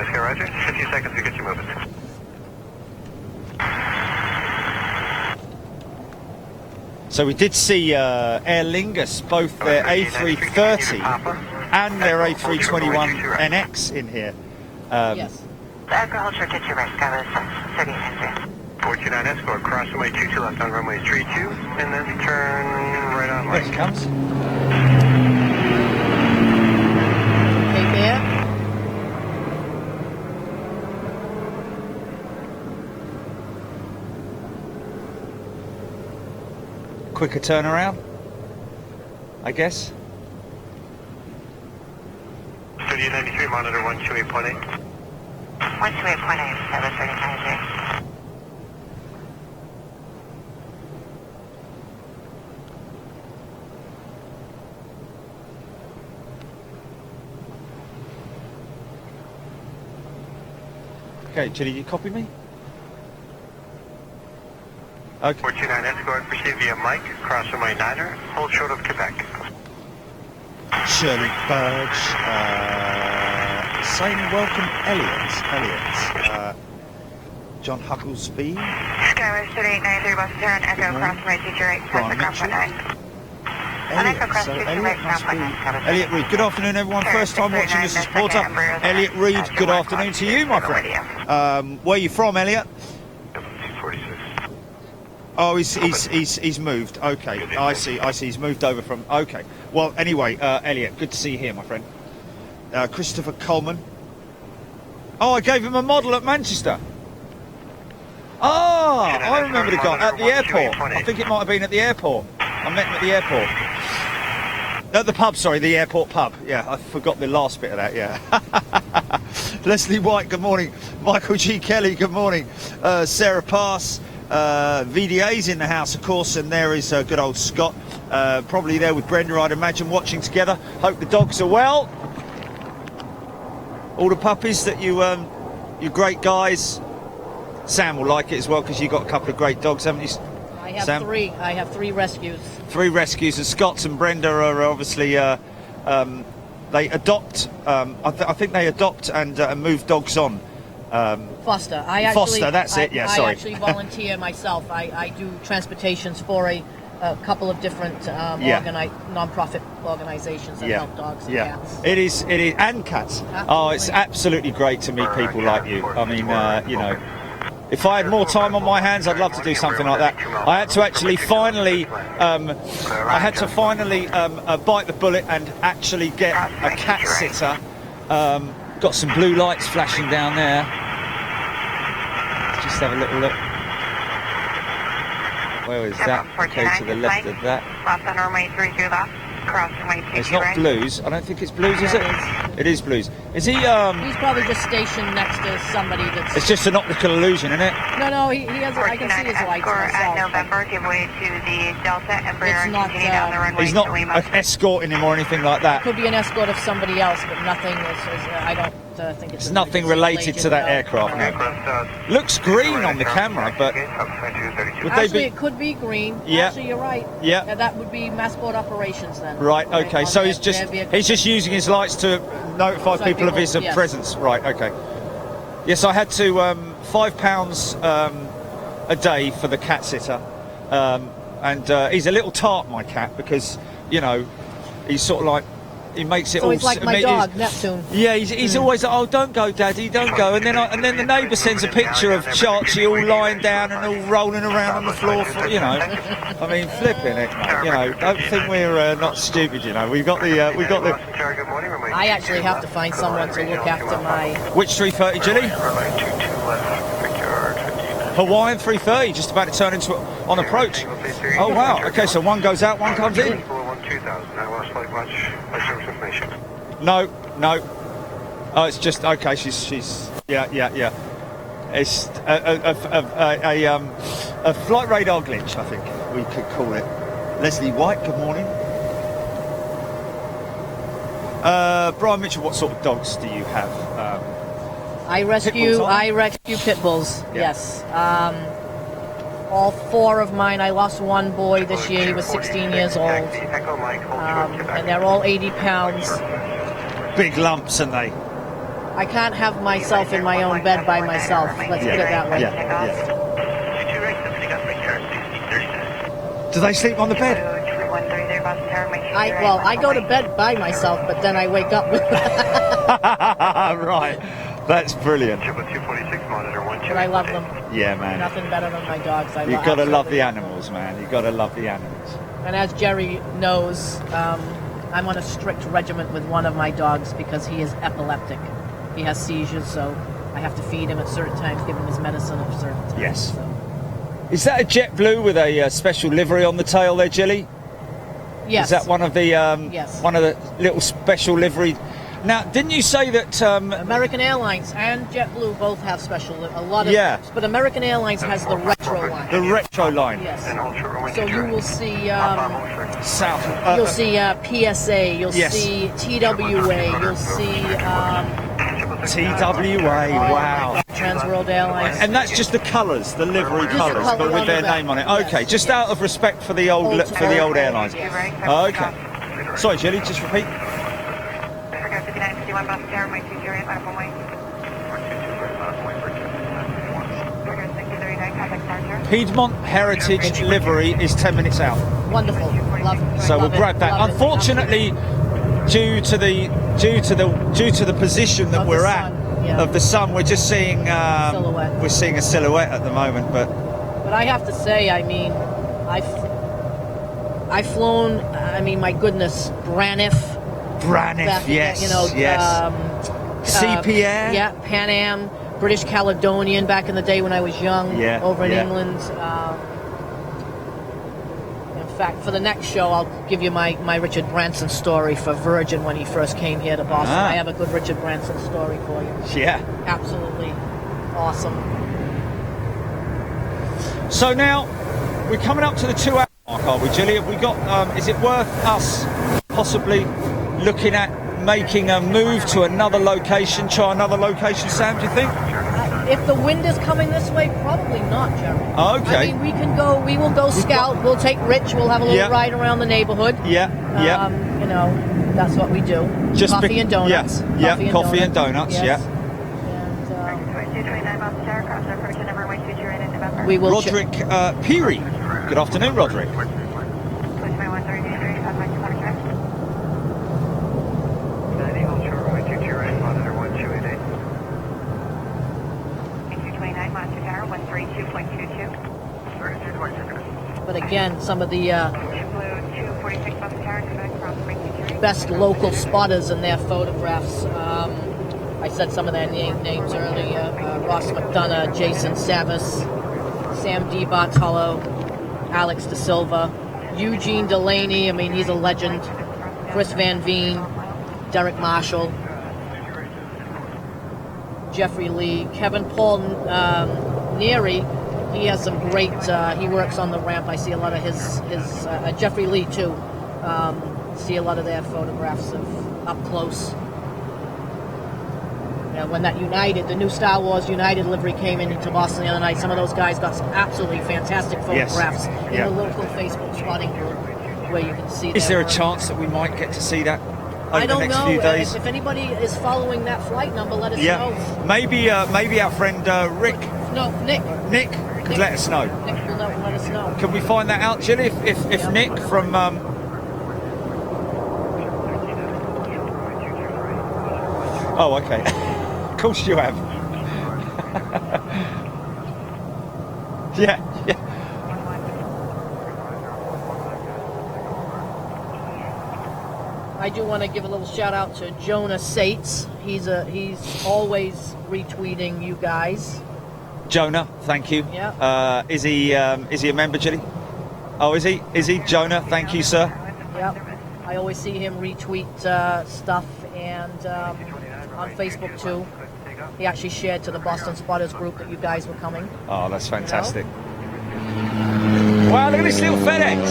Oscar, roger. 15 seconds to get you moving. So we did see Aer Lingus, both their A330 and their A321NX in here. Yes. Agriculture, get your right, Skyler 39. 49 Escort, cross runway 22 left on runway 32, and then turn right on There right. she comes. Okay, there. Quicker turnaround, I guess. 3893, monitor 128.8. 128.8, 739. Okay, Chili, you copy me? Okay. 429 Escort, proceed via Mike, cross runway 9er, hold short of Quebec. Shirley Burge, saying welcome Elliot. John Hucklesby. Skyler 3893, bus turn, Echo cross runway 22 right, Brian cross Mitchell. runway 9. Elliot, so Elliot must be Elliot Reed. Good afternoon, everyone. First time watching as a supporter. Elliot Reed, good afternoon to you, my friend. Where are you from, Elliot? 246. Oh, he's moved. Okay, I see. He's moved over from. Okay. Well, anyway, Elliot, good to see you here, my friend. Christopher Coleman. Oh, I gave him a model at Manchester. Oh, I remember the guy at the airport. I think it might have been at the airport. I met him at the airport. At the pub, sorry, the airport pub. Yeah, I forgot the last bit of that, yeah. Leslie White, good morning. Michael G. Kelly, good morning. Sarah Pass, VDA's in the house, of course, and there is good old Scott. Probably there with Brenda, I'd imagine, watching together. Hope the dogs are well. All the puppies that you great guys. Sam will like it as well because you've got a couple of great dogs, haven't you? I have Sam? three. I have 3 rescues. 3 rescues, and Scott and Brenda are obviously they adopt. I think they adopt and move dogs on. Foster. Foster, that's it. Yeah, sorry. I actually volunteer myself. I do transportations for a couple of different non-profit organizations that help dogs and cats. It is, and cats. Absolutely. Oh, it's absolutely great to meet people like you. I mean, you know. If I had more time on my hands, I'd love to do something like that. I had to actually finally, bite the bullet and actually get a cat sitter. Got some blue lights flashing down there. Let's just have a little look. Where is that? Okay, to the left of that. Left on runway 32 left, cross runway 22 It's not right. blues. I don't think it's blues, is it? It is blues. Is he? He's probably just stationed next to somebody that's. It's just an optical illusion, isn't it? No, he has. I can see his lights Escort at myself. November, give way to the Delta Embraer and It's not, continue down the runway He's not to Lima. escorting him or anything like that. Could be an escort of somebody else, but nothing. I don't think it's. It's nothing related to that aircraft, no. Looks green on the camera, but would they Actually, be? it could be green. Yeah. Actually, you're right. Yeah. That would be Massport operations then. Right. Okay. On So their- he's just their vehicle. using his lights to notify So people of people- his yes. presence. Right. Okay. Yes, I had to £5 a day for the cat sitter, and he's a little tart, my cat, because you know he's sort of like he makes it So all. he's like my dog, Neptune. Yeah, he's always like, oh, don't go, Daddy, don't go. And then the neighbour sends a picture of Chachi all lying down and all rolling around on the floor. You know, I mean, flipping it, mate. You know, don't think we're not stupid. You know, we've got the. I actually have to find someone to look after my. Which 330, Jilly? Hawaiian 330, just about to turn into on approach. Oh wow. Okay, so one goes out, one comes in. No. Oh, it's just okay. She's yeah. It's a flight radar glitch, I think we could call it. Leslie White, good morning. Brian Mitchell, what sort of dogs do you have? I rescue pit bulls. Yeah. Yes. All 4 of mine. I lost one boy this year. He was 16 years old. And they're all 80 pounds. Big lumps, aren't they? I can't have myself in my own bed by myself. Let's put it that way. Yeah. Do they sleep on the bed? I go to bed by myself, but then I wake up with Right. That's brilliant. But I love them. Yeah, man. Nothing better than my dogs. You've got to love the animals, man. You've got to love the animals. And as Jerry knows, I'm on a strict regimen with one of my dogs because he is epileptic. He has seizures, so I have to feed him at certain times, give him his medicine at certain times. Yes. So. Is that a jet blue with a special livery on the tail there, Jilly? Yes. Is that one of the yes. one of the little special livery? Now, didn't you say that American Airlines and JetBlue both have special, a lot of, Yeah. but American Airlines has the retro line. the retro line? Yes. So you will see, South. you'll see PSA, you'll Yes. see TWA, you'll see TWA. Wow. Trans World Airlines. And that's just the colours, the livery Just the colours, colour but with on their the back. name on it. Yes, Okay, just yes. out of respect for the old airlines. Yes. Okay. Sorry, Jilly, just repeat. Piedmont Heritage livery is 10 minutes out. Wonderful. Love it. So we'll Love it. grab that. Love it. Unfortunately, due to the position that Of the we're sun, at yeah. of the sun, we're just seeing Silhouette. we're seeing a silhouette at the moment. But But I have to say, I mean, I've flown. I mean, my goodness, Braniff. Braniff, yes, You know, yes. CP Air. Yeah, Pan Am, British Caledonian back in the day when I was young. Yeah, Over in yeah. England. In fact, for the next show, I'll give you my Richard Branson story for Virgin when he first came here to Boston. Ah. I have a good Richard Branson story for you. Yeah. Absolutely awesome. So now we're coming up to the 2 hour mark, are we, Jilly? Have we got? Is it worth us possibly looking at making a move to another location? Try another location, Sam? Do you think? If the wind is coming this way, probably not, Jerry. Okay. I mean, we will go scout. We'll take Rich. We'll have a little Yeah. ride around the neighborhood. Yeah. Yeah. You know, that's what we do. Just coffee and donuts. Yeah. Coffee and donuts. Yes. Yeah. And we will. Roderick Peary. Good afternoon, Roderick. But again, some of the best local spotters in their photographs. I said some of their names earlier. Ross McDonough, Jason Savis, Sam D. Bartolo, Alex De Silva, Eugene Delaney, I mean, he's a legend. Chris Van Veen, Derek Marshall, Jeffrey Lee, Kevin Paul Neary. He has some great, he works on the ramp. I see a lot of his Jeffrey Lee too. See a lot of their photographs of up close. When that United, the new Star Wars United livery came into Boston the other night, some of those guys got some absolutely fantastic photographs in the local Facebook spotting group where you can see. Is there a chance that we might get to see that? over the next few days. If anybody is following that flight number, let us know. Maybe our friend Rick. No, Nick. Nick could let us know. Nick will let us know. Can we find that out, Jill? If Nick from Oh, okay. Of course you have. Yeah. I do want to give a little shout out to Jonah Sates. He's always retweeting you guys. Jonah, thank you. Yeah. Is he a member, Jilly? Oh, is he? Is he Jonah? Thank you, sir. Yep. I always see him retweet stuff, and on Facebook too. He actually shared to the Boston Spotters group that you guys were coming. Oh, that's fantastic. Wow, look at this little FedEx.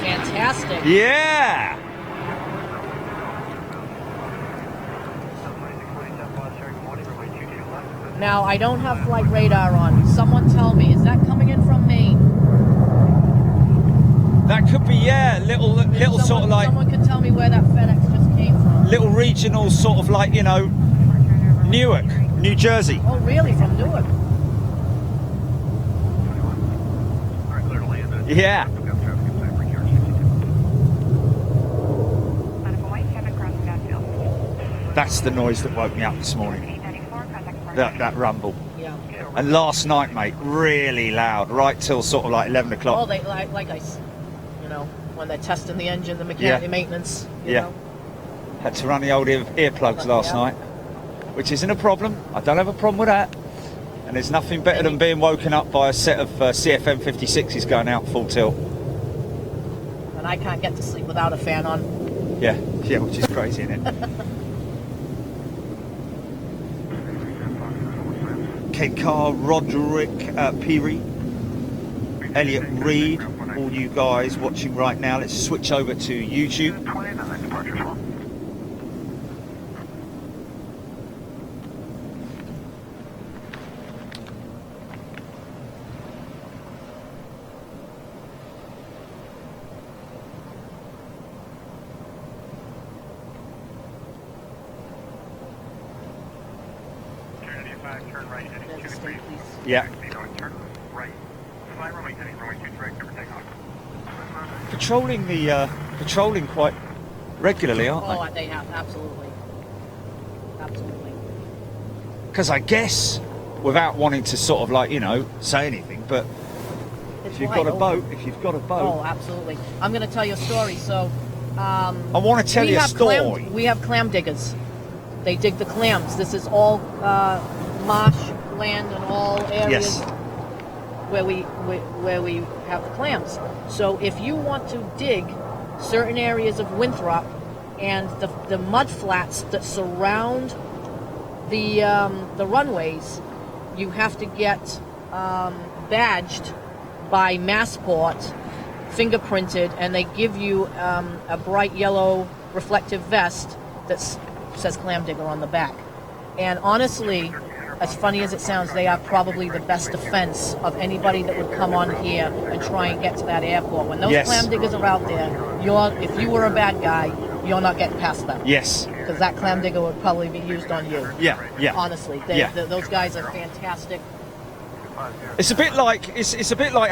Fantastic. Yeah. Now, I don't have flight radar on. Someone tell me, is that coming in from Maine? That could be, yeah, little sort of like... Someone can tell me where that FedEx just came from. Little regional sort of like, you know, Newark, New Jersey. Oh, really? From Newark? Yeah. That's the noise that woke me up this morning. That rumble. Yeah. And last night, mate, really loud, right till sort of like 11 o'clock. Oh, they like I, you know, when they're testing the engine, the mechanic maintenance. You know. Had to run the old earplugs last night, which isn't a problem. I don't have a problem with that. And there's nothing better than being woken up by a set of CFM 56s going out full tilt. And I can't get to sleep without a fan on. Yeah, which is crazy, isn't it? Kate Carr, Roderick Peary, Elliot Reed, all you guys watching right now. Let's switch over to YouTube. Turn right heading 23. Yeah. Turn right. Fly runway heading runway 23 for takeoff. Patrolling quite regularly, aren't they? Oh, they have, absolutely. Absolutely. Because I guess, without wanting to sort of like, you know, say anything, but if you've got a boat, Oh, absolutely. I'm going to tell you a story. So, I want to tell you a story. We have clam diggers. They dig the clams. This is all marsh land and all areas where we have the clams. So if you want to dig certain areas of Winthrop and the mud flats that surround the runways, you have to get badged by Massport, fingerprinted, and they give you a bright yellow reflective vest that says clam digger on the back. And honestly, as funny as it sounds, they are probably the best defense of anybody that would come on here and try and get to that airport. When those clam diggers are out there, if you were a bad guy, you're not getting past them. Yes. Because that clam digger would probably be used on you. Yeah. Honestly, those guys are fantastic. It's a bit like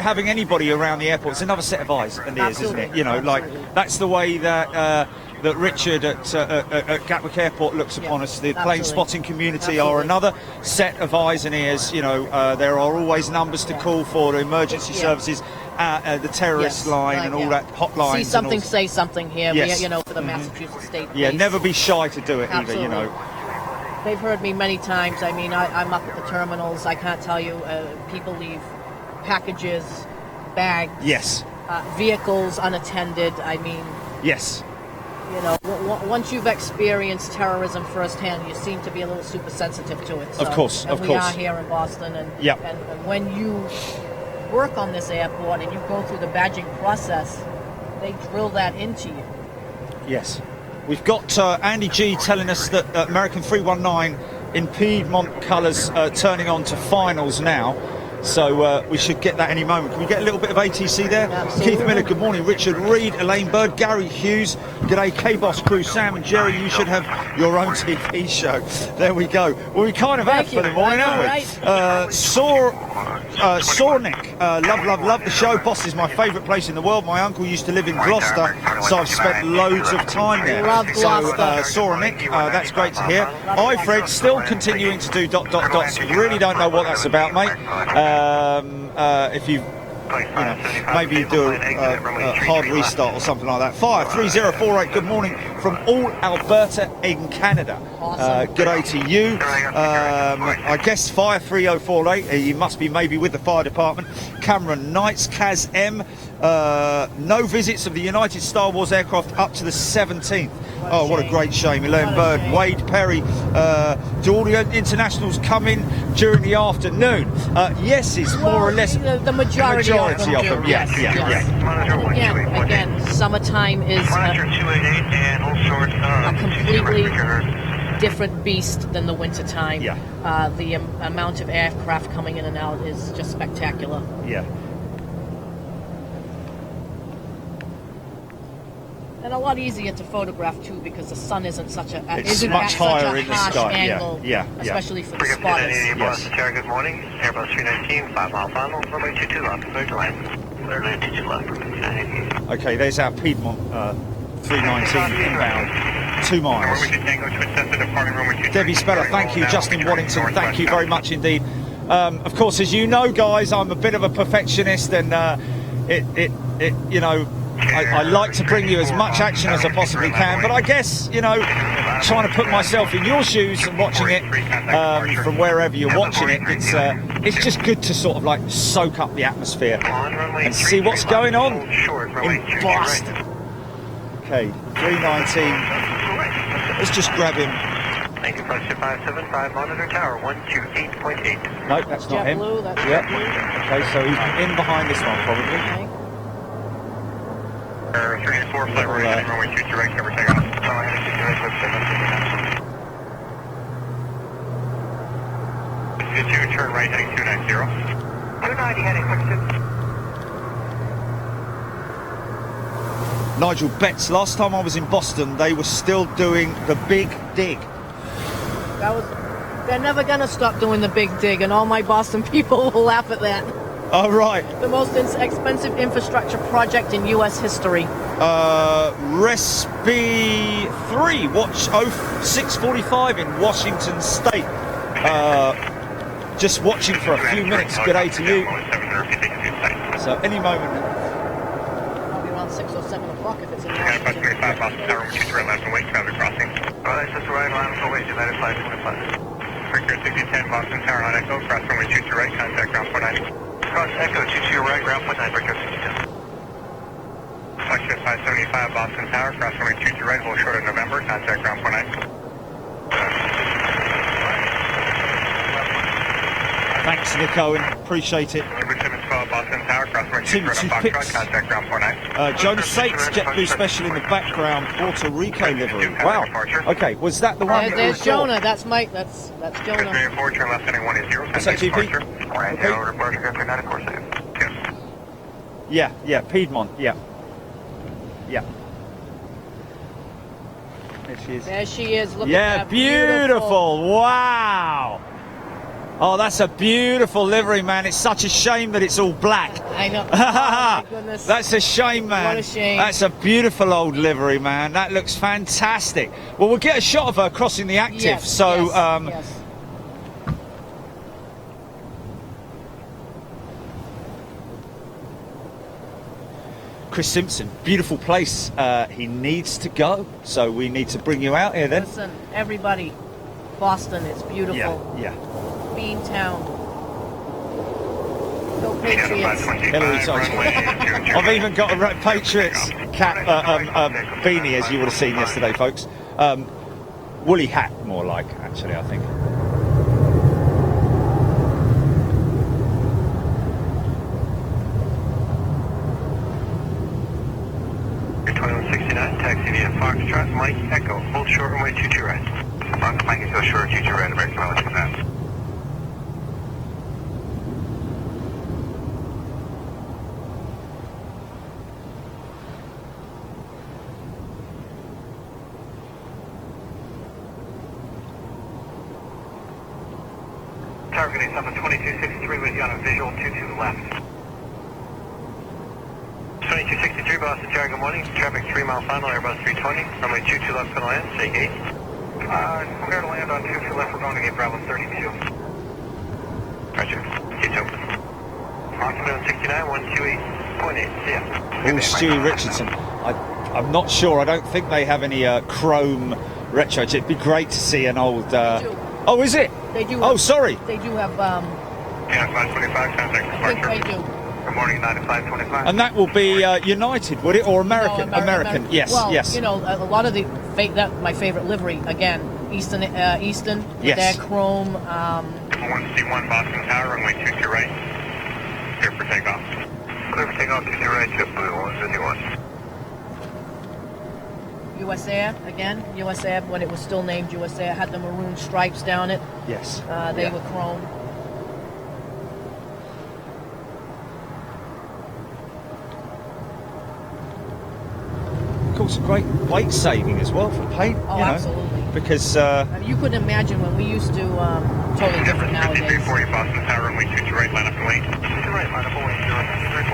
having anybody around the airport. It's another set of eyes and ears, isn't it? You know, like that's the way that Richard at Gatwick Airport looks upon us. The plane spotting community are another set of eyes and ears. You know, there are always numbers to call for the emergency services, the terrorist line, and all that hotlines. See something, say something here. Yes. You know, for the Massachusetts State Police. Yeah, never be shy to do it either. You know. They've heard me many times. I mean, I'm up at the terminals. I can't tell you. People leave packages, bags, vehicles unattended. I mean, you know, once you've experienced terrorism firsthand, you seem to be a little super sensitive to it. So, of course. We are here in Boston, and when you work on this airport and you go through the badging process, they drill that into you. Yes. We've got Andy G telling us that American 319 in Piedmont colours turning on to finals now. So we should get that any moment. Can we get a little bit of ATC there? Absolutely. Keith Miller, good morning. Richard Reed, Elaine Bird, Gary Hughes. G'day, K-Boss crew. Sam and Jerry, you should have your own TV show. There we go. Well, we kind of have for the morning, haven't we? Sornick, love the show. Boss is my favourite place in the world. My uncle used to live in Gloucester, so I've spent loads of time there. Love Gloucester. So, Sornick, that's great to hear. Hi, Fred, still continuing to do dots. Really don't know what that's about, mate. If you maybe you do a hard restart or something like that. Fire 3048, good morning from all Alberta in Canada. G'day to you. I guess Fire 3048, you must be maybe with the fire department. Cameron Knights, Kaz M. No visits of the United Star Wars aircraft up to the 17th. Oh, what a great shame. Elaine Bird, Wade Perry. Do all the internationals come in during the afternoon? Yes, it's more or less the majority of them. Yes. Again, summertime is a completely different beast than the winter time. Yeah. The amount of aircraft coming in and out is just spectacular. Yeah. And a lot easier to photograph too because the sun isn't such a it's much higher in the harsh sky. angle, especially for the spotters. Yes. Good morning. Airbus 319, 5 mile final, runway 22 left, clear to land. Clear to land, 22 left. Okay, there's our Piedmont 319 inbound, 2 miles. Debbie Speller, thank you. Justin Waddington, thank you very much indeed. Of course, as you know, guys, I'm a bit of a perfectionist, and you know, I like to bring you as much action as I possibly can, but I guess, you know, trying to put myself in your shoes and watching it from wherever you're watching it, it's just good to sort of like soak up the atmosphere and see what's going on in Boston. Okay, 319. Let's just grab him. Thank you, Fox 575, monitor tower 128.8. No, that's not him. JetBlue, that's Yep. JetBlue. Okay, so he's in behind this one probably. Okay. 34, flight runway 22 right, cover takeoff. Turn right, heading 290. 290, heading 62. Nigel Betts, last time I was in Boston, they were still doing the Big Dig. They're never going to stop doing the big dig, and all my Boston people will laugh at that. Oh, right. The most expensive infrastructure project in U.S. history. Respi 3, watch 0645 in Washington State. Just watching for a few minutes. Good day to you. So any moment. Probably around 6 or 7 o'clock if it's in Washington. Victor 6010 Boston Tower on Echo, cross runway 22 right, contact ground 490. Cross Echo 22 right, ground 49, Victor 6010. Fox 575 Boston Tower, cross runway 22 right, hold short of November, contact ground 49. Thanks, Nick Owen. Appreciate it. Boston Tower, cross runway 22 right, Foxtrot, contact ground 49. Jonas Sates, JetBlue Special in the background, Puerto Rico livery. Wow. Okay, was that the one? There's Jonah. That's Mike. That's Jonah. 304, turn left heading 180. Is that GP? Okay. Yeah, Piedmont, yeah. There she is. There she is. Look at Yeah, that. beautiful. Wow. Oh, that's a beautiful livery, man. It's such a shame that it's all black. I know. Oh, my goodness. That's a shame, man. What a shame. That's a beautiful old livery, man. That looks fantastic. Well, we'll get a shot of her crossing the active. Yes, so, yes. Chris Simpson, beautiful place. He needs to go, so we need to bring you out here then. Listen, everybody, Boston, it's beautiful. Yeah. Beantown. Go Patriots. Hillary Clinton. I've even got a Patriots cap beanie, as you would have seen yesterday, folks. Woolly hat, more like, actually, I think. You're 2169, taxi via Foxtrot, Mike Echo, hold short runway 22 right. Fox Mike is still short 22 right, American Mileage Command. Tower, good day, stop at 2263 with you on a visual 22 left. 2263 Boston Tower, good morning. Traffic 3 mile final, Airbus 320. Runway 22 left for the land, say gate. Clear to land on 22 left, we're going to get Bravo 32. Roger, gate's open. Occupant 69, 128.8, see ya. Oh, Stewie Richardson. I'm not sure. I don't think they have any chrome retro. It'd be great to see an old. They do. Oh, is it? They do. Oh, sorry. They do have. Yeah, 525, contact I think departure. they do. Good morning, 9525. And that will be United, would it, or American? No, American. Yes, well, yes. you know, a lot of the my favorite livery again. Easton, Easton with Yes. their chrome. 1C1 Boston Tower, runway 22 right. Clear for takeoff. Clear for takeoff, 22 right, JetBlue 151. US Air again. US Air when it was still named US Air had the maroon stripes down it. Yes. They Yeah. were chrome. Of course, great weight saving as well for paint. Oh, you know, absolutely. Because I mean, you couldn't imagine when we used to. Totally different nowadays. 5340 Boston Tower, runway 22 right, line up and wait. 22 right, line up and wait, 0, 3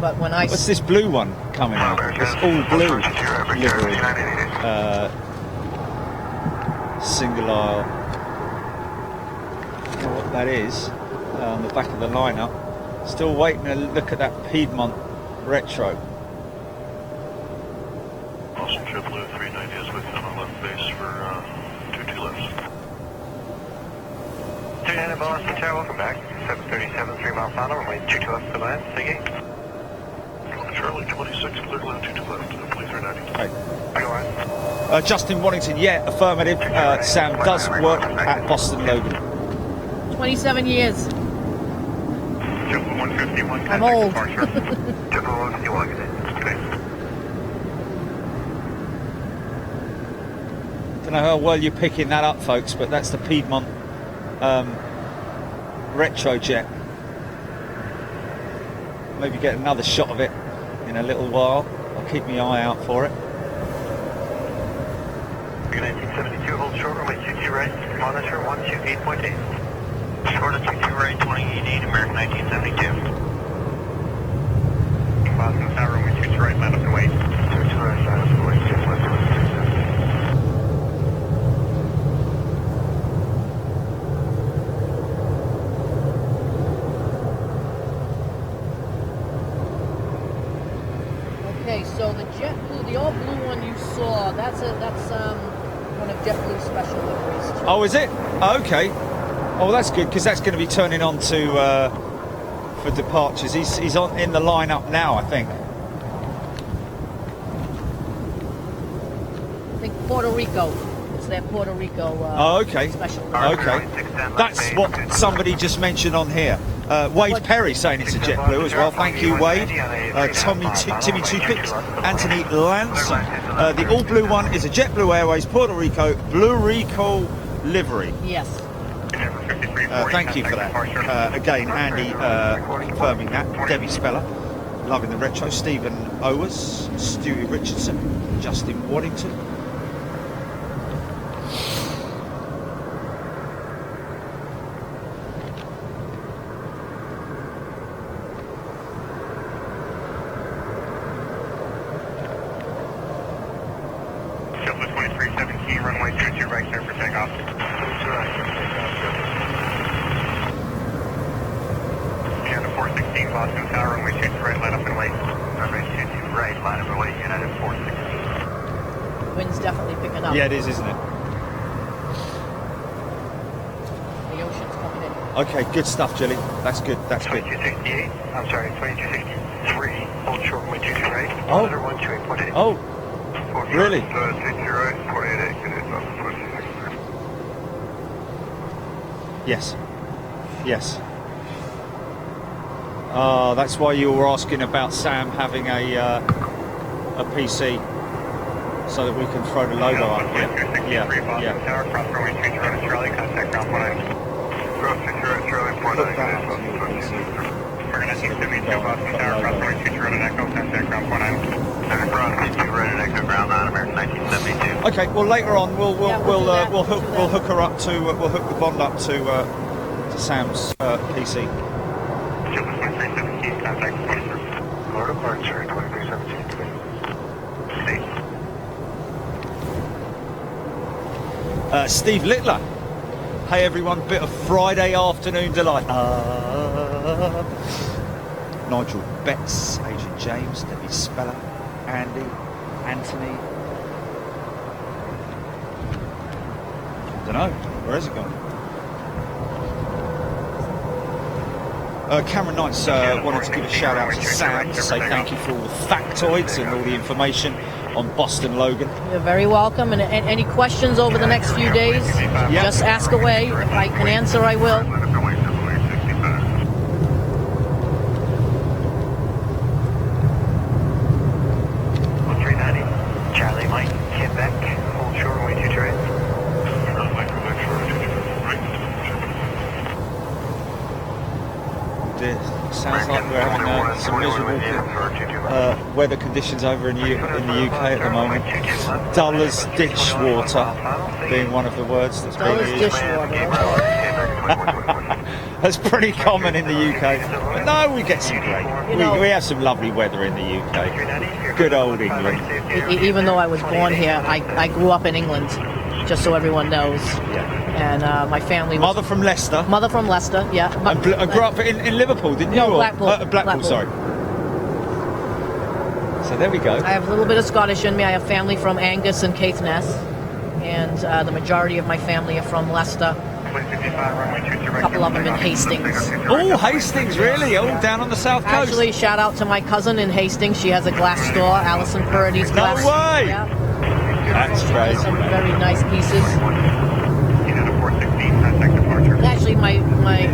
But when I what's this blue one coming out? It's all blue livery. Single aisle. I don't know what that is on the back of the lineup. Still waiting to look at that Piedmont retro. Boston JetBlue 390 is with on left base for 22 left. 39 Boston Tower, welcome back. 737, 3 mile final, runway 22 left for land, say gate. Charlie 26, clear to land 22 left, Blue 390. Okay. Go on. Justin Waddington, yeah, affirmative. Sam does work at Boston Logan. 27 years. JetBlue 151, I'm contact old. departure. JetBlue 151, good day. Don't know how well you're picking that up, folks, but that's the Piedmont retro jet. Maybe get another shot of it in a little while. I'll keep my eye out for it. Good 1972, hold short, runway 22 right, monitor 128.8. Short of 22 right, 28, American 1972. Boston Tower, runway 22 right, line up and wait. 22 right, line up and wait, 6 left, 6. Okay, so the JetBlue, the all blue one you saw, that's one of JetBlue's special liveries. Too. Oh, is it? Okay. Oh, well, that's good because that's going to be turning on to for departures. He's on in the lineup now, I think. I think Puerto Rico. It's their Puerto Rico. Oh, okay. Special livery. Okay. That's what somebody just mentioned on here. Wade Perry saying it's a JetBlue as well. Thank you, Wade. Timmy Tupic, Anthony Lanson. The all blue one is a JetBlue Airways Puerto Rico Blue Rico livery. Yes. Thank you for that. Again, Andy confirming that. Debbie Speller, loving the retro. Stephen Owers, Stewie Richardson, Justin Waddington. JetBlue 2317, runway 22 right, clear for takeoff. 22 right, clear for takeoff. United 416, Boston Tower, runway 22 right, line up and wait. Runway 22 right, line up and wait, United 416. Wind's definitely picking up. Yeah, it is, isn't it? The ocean's coming in. Okay, good stuff, Jilly. That's good. That's good. 2268, I'm sorry, 2263, hold short, runway 22 right. Oh. Monitor 128.8. Oh, really? 22 right, 48, good day, Boston 466. Yes. Yes. That's why you were asking about Sam having a PC so that we can throw the logo up. Yeah. Tower, cross runway 22 right, Charlie, contact ground 19. Cross 22 right, Charlie, 49, good day, Boston 466. American 1972, Boston Tower, cross runway 22 right, Echo, contact ground 49. Cross 22 right, Echo, ground 9, American 1972. Okay. Well, later on we'll Yeah, we'll do that. hook her up to we'll hook the bond up to Sam's PC. Car departure 2317. Steve Littler. Hey everyone, bit of Friday afternoon delight. Nigel Betts, Adrian James, Debbie Speller, Andy, Anthony. I don't know, where has it gone? Cameron Knights wanted to give a shout out to Sam to say thank you for all the factoids and all the information on Boston Logan. You're very welcome. And any questions over the next few days, just ask away. If I can answer, I will. 390, Charlie Mike, Quebec, hold short, runway 22 right. Sounds like we're having some miserable weather conditions over in the UK at the moment. Dull as dishwater being one of the words that's being used. That's pretty common in the UK. But no, we get some great. We have some lovely weather in the UK. Good old England. Even though I was born here, I grew up in England, just so everyone knows. Yeah. And my family was... Mother from Leicester. Mother from Leicester, yeah. And grew up in Liverpool, didn't you? No, Blackpool. Blackpool, sorry. So there we go. I have a little bit of Scottish in me. I have family from Angus and Caithness. And the majority of my family are from Leicester. A couple of them in Hastings. Oh, Hastings, really? Oh, down on the south coast. Actually, shout out to my cousin in Hastings. She has a glass store, Alison Purdy's glass. No way! Yeah. That's crazy. Some very nice pieces. Actually, my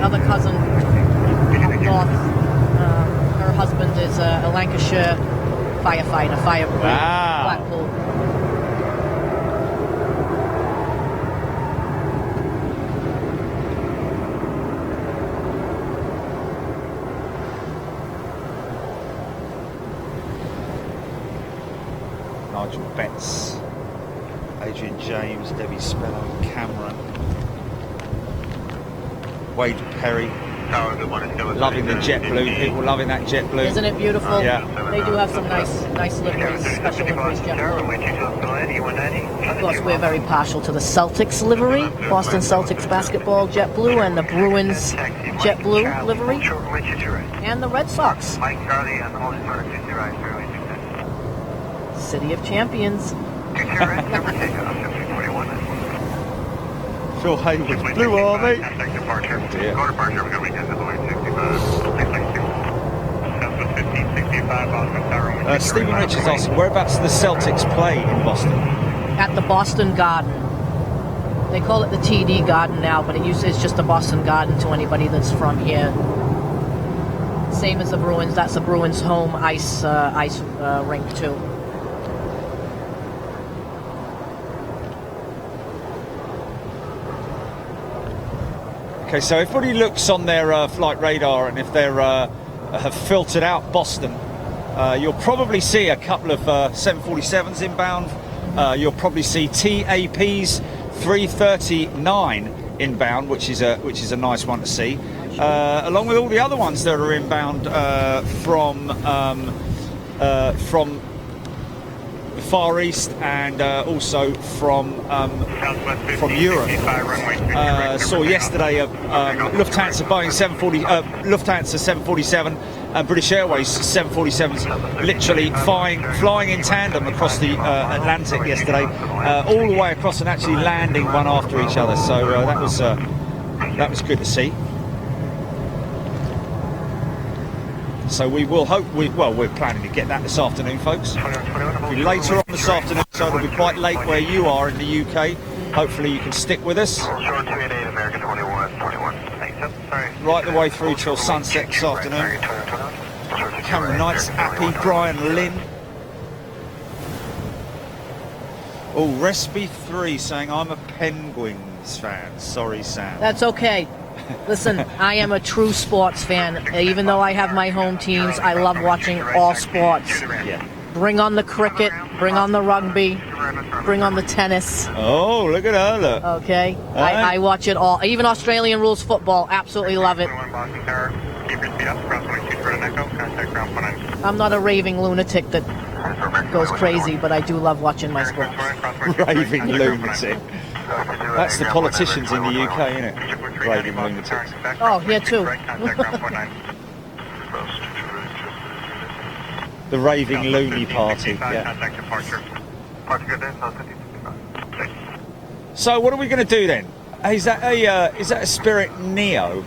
other cousin up north, her husband is a Lancashire firefighter, fire brigade, Wow. Blackpool. Nigel Betts, Adrian James, Debbie Speller, Cameron, Wade Perry. Loving the JetBlue. People loving that JetBlue. Isn't it beautiful? Yeah. They do have some nice liveries, special liveries, JetBlue. Of course, we're very partial to the Celtics livery, Boston Celtics basketball JetBlue, and the Bruins JetBlue livery, and the Red Sox. City of Champions. Phil Hayward, Blue Army. Stephen Richards asking, whereabouts do the Celtics play in Boston? At the Boston Garden. They call it the TD Garden now, but it's just the Boston Garden to anybody that's from here. Same as the Bruins. That's the Bruins' home ice rink too. Okay, so everybody looks on their flight radar, and if they have filtered out Boston, you'll probably see a couple of 747s inbound. You'll probably see TAPs 339 inbound, which is a nice one to see, along with all the other ones that are inbound from the Far East and also from Europe. Saw yesterday Lufthansa Boeing 740, Lufthansa 747 and British Airways 747s literally flying in tandem across the Atlantic yesterday, all the way across and actually landing one after each other. So that was good to see. So we will hope, we're planning to get that this afternoon, folks. It'll be later on this afternoon, so it'll be quite late where you are in the UK. Hopefully you can stick with us. Right the way through till sunset this afternoon. Cameron Knights, Appy, Brian Lynn. Oh, Respi 3 saying, I'm a Penguins fan. Sorry, Sam. That's okay. Listen, I am a true sports fan. Even though I have my home teams, I love watching all sports. Yeah. Bring on the cricket, Bring on the rugby. Bring on the tennis. Oh, look at her, look. Okay. Right. I watch it all. Even Australian rules football. Absolutely love it. I'm not a raving lunatic that goes crazy, but I do love watching my sport. Raving lunatic. That's the politicians in the UK, isn't it? Raving lunatics. Oh, here too. The raving loony party, yeah. So what are we going to do then? Is that a Spirit Neo?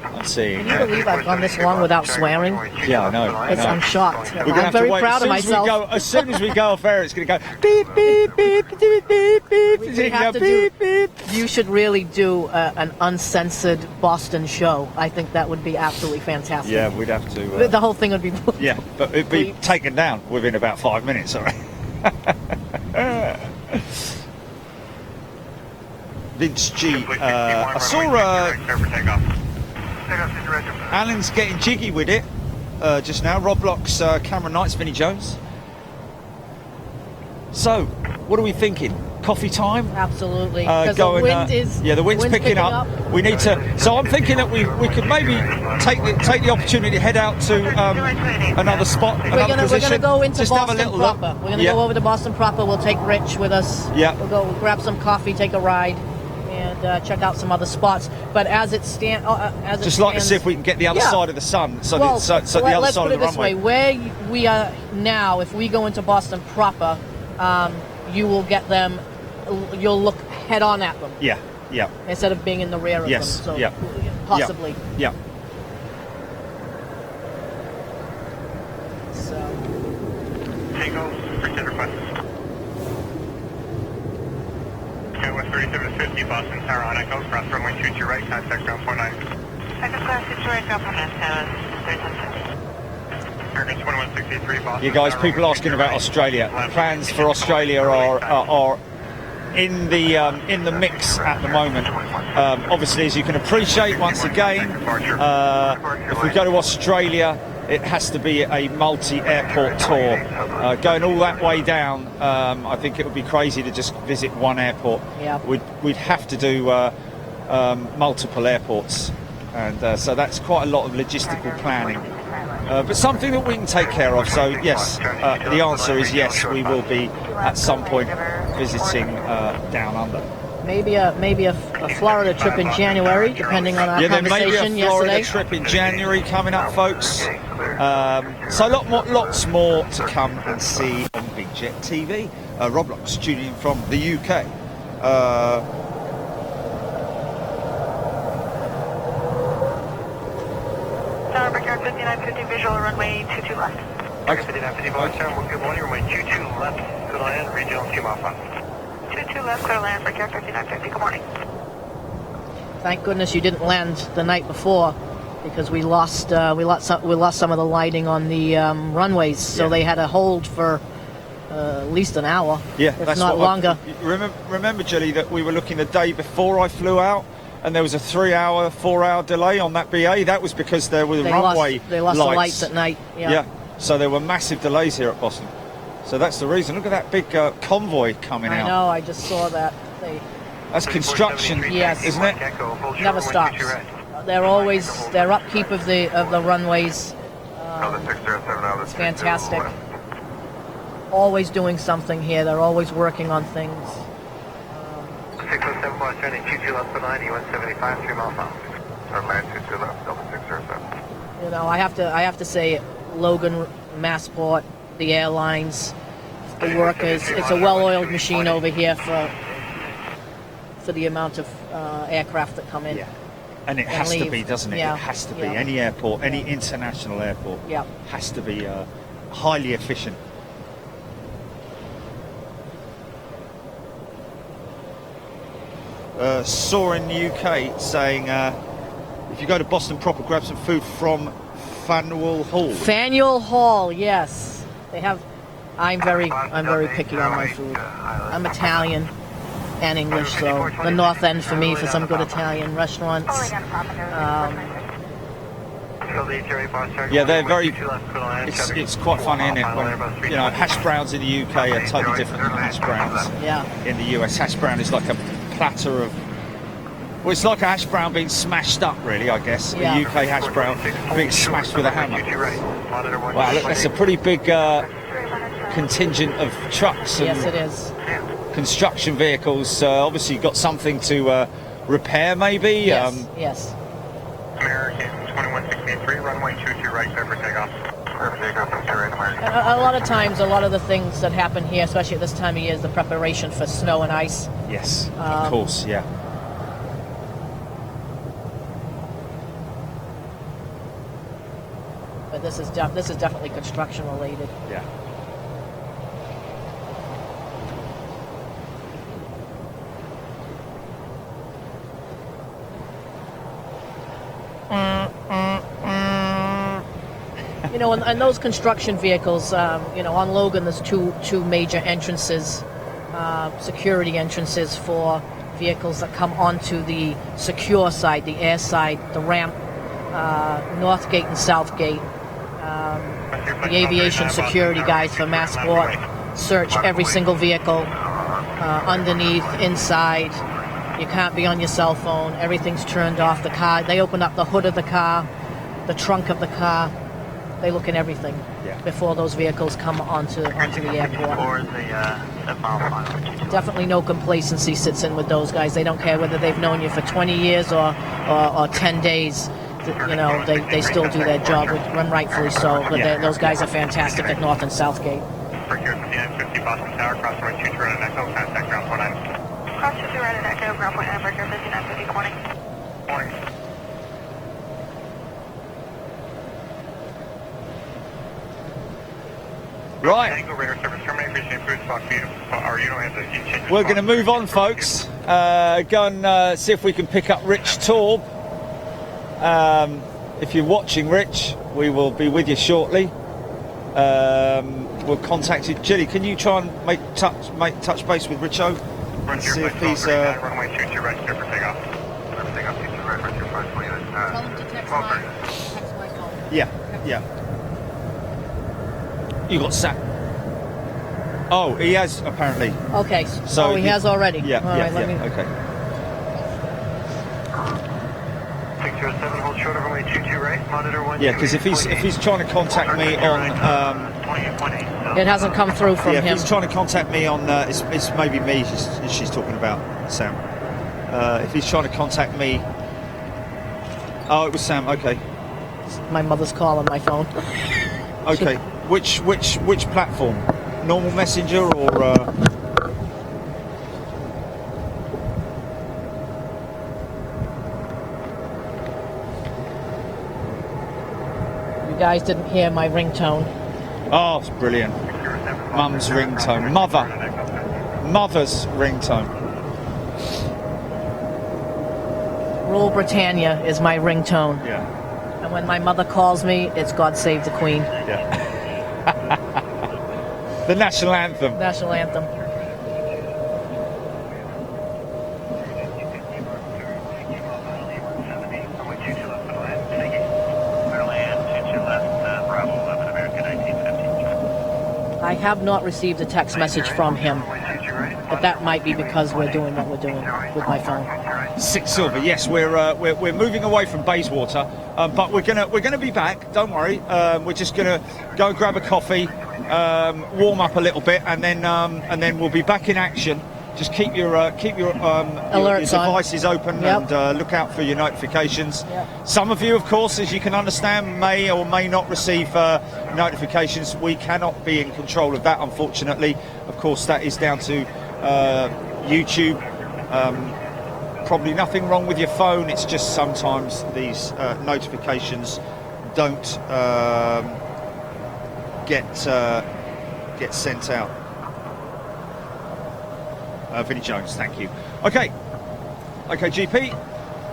I'm seeing. Can you believe I've gone this long without swearing? Yeah, I know. I'm shocked. We're gonna I'm have to very wait. proud of myself. As soon as we go off air, it's going to go beep beep beep beep beep beep. We have to beep beep. You should really do an uncensored Boston show. I think that would be absolutely fantastic. Yeah, we'd have to. The whole thing would be. Yeah, but it'd be taken down within about 5 minutes, all right? Vince G. I saw Alan's getting jiggy with it just now. Roblox, Cameron Knight's, Vinnie Jones. So, what are we thinking? Coffee time? Absolutely. Because the wind is. Yeah, the wind's picking up. We need to. So I'm thinking that we could maybe take the opportunity to head out to another spot. We're gonna go into just Boston have a little proper. look. We're gonna go over to Boston proper. We'll take Rich with us. Yeah. We'll grab some coffee, take a ride, and check out some other spots. But as it stands, like to see if we can get the other side of the sun. So the other side of the runway. Let's put it this way: where we are now, if we go into Boston proper, you will get them. You'll look head on at them. Yeah, yeah. Instead of being in the rear of them. So yeah. Possibly. Yeah. So. Take off for center request. Okay, West 3750, Boston Tower on Echo, cross runway 22 right, contact ground 49. Second class 22 right, ground 49, 3750. American 2163, Boston. You guys, people asking about Australia. Plans for Australia are in the mix at the moment. Obviously, as you can appreciate, once again, if we go to Australia, it has to be a multi-airport tour. Going all that way down, I think it would be crazy to just visit one airport. Yeah. We'd have to do multiple airports, and so that's quite a lot of logistical planning. But something that we can take care of. So yes, the answer is yes. We will be at some point visiting down under. Maybe a Florida trip in January, depending on our conversation there may be a Florida yesterday. trip in January coming up, folks. So lots more to come and see on Big Jet TV. Roblox tuning in from the UK. Tower Brickyard 5950, visual runway 22 left. Okay. 5950, Boston, good morning, runway 22 left, good land, regional 2 mile fun. 22 left, clear land, Brickyard 5950, good morning. Thank goodness you didn't land the night before, because we lost some of the lighting on the runways, so they had to hold for at least an hour, if not longer. Remember, Jelly, that we were looking the day before I flew out, and there was a 4-hour delay on that BA. That was because there were runway They lost lights. the lights at night. Yeah, so there were massive delays here at Boston. So that's the reason. Look at that big convoy coming out. I know, I just saw that. That's construction, Yes. isn't it? Never stops. Their upkeep of the runways. It's fantastic. Always doing something here. They're always working on things. 607 Boston, 22 left for 90, 175, 3 mile south. Turn land 22 left, double 607. You know, I have to say, Logan, Massport, the airlines, the workers. It's a well-oiled machine over here for the amount of aircraft that come in. Yeah. And it has to be, doesn't it? Yeah. It has to be. Yeah. Any airport, any international airport has to be highly efficient. Saw in the UK saying if you go to Boston proper, grab some food from Faneuil Hall. Faneuil Hall, yes. They have. I'm very picky on my food. I'm Italian and English, so the North End for me for some good Italian restaurants. Yeah, they're very. It's quite funny, isn't it? When, you know, hash browns in the UK are totally different than hash browns in the US. Hash brown is like a platter of. Well, it's like a hash brown being smashed up, really, I guess. Yeah. A UK hash brown being smashed with a hammer. Wow, look, that's a pretty big contingent of trucks and Yes, it is. construction vehicles. Obviously, you've got something to repair, maybe. Yes, yes. American 2163, runway 22 right, clear for takeoff. Clear for takeoff, I'm sorry, American. A lot of times, a lot of the things that happen here, especially at this time of year, is the preparation for snow and ice. Yes, of course, yeah. But this is definitely construction related. Yeah. You know, and those construction vehicles, you know, on Logan, there's two major entrances, security entrances for vehicles that come onto the secure side, the air side, the ramp, North Gate and South Gate. The aviation security guys for Massport search every single vehicle, underneath, inside. You can't be on your cell phone. Everything's turned off. The car, they open up the hood of the car, the trunk of the car. They look in everything before those vehicles come onto the airport. Definitely no complacency sits in with those guys. They don't care whether they've known you for 20 years or 10 days. You know, they still do their job, and rightfully so. But those guys are fantastic at North and South Gate. For here, 5950 Boston Tower, cross runway 22 right at Echo, contact ground 49. Cross 22 right at Echo, ground point number 5950, morning. Morning. Right. We're going to move on, folks. Go and see if we can pick up Rich Torb. If you're watching, Rich, we will be with you shortly. We'll contact you. Jilly, can you try and make touch base with Richo? See if he's. Runway 22 right, clear for takeoff. Clear for takeoff, 22 right, right, 520. Tell him to text my phone. Yeah. You got Sam. Oh, he has apparently. Okay. So he has already. Yeah. All right, let me. Okay. 607, hold short of runway 22 right, monitor 1. Yeah, because if he's trying to contact me on. It hasn't come through from him. If he's trying to contact me on. It's maybe me. She's talking about Sam. If he's trying to contact me. Oh, it was Sam. Okay. My mother's calling my phone. Okay. Which platform? Normal messenger or? You guys didn't hear my ringtone. Oh, it's brilliant. Mum's ringtone. Mother's ringtone. Rule Britannia is my ringtone. Yeah. And when my mother calls me, it's God Save the Queen. Yeah. The national anthem. National anthem. I have not received a text message from him, but that might be because we're doing what we're doing with my phone. 6 Silver. Yes, we're moving away from Bayswater, but we're gonna be back. Don't worry. We're just gonna go grab a coffee, warm up a little bit, and then we'll be back in action. Just keep your devices open and look out for your notifications. Yep. Some of you, of course, as you can understand, may or may not receive notifications. We cannot be in control of that, unfortunately. Of course, that is down to YouTube. Probably nothing wrong with your phone. It's just sometimes these notifications don't get sent out. Vinnie Jones, thank you. Okay, GP,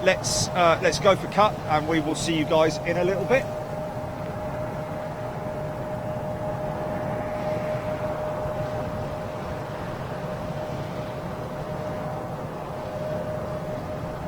let's go for cut, and we will see you guys in a little bit.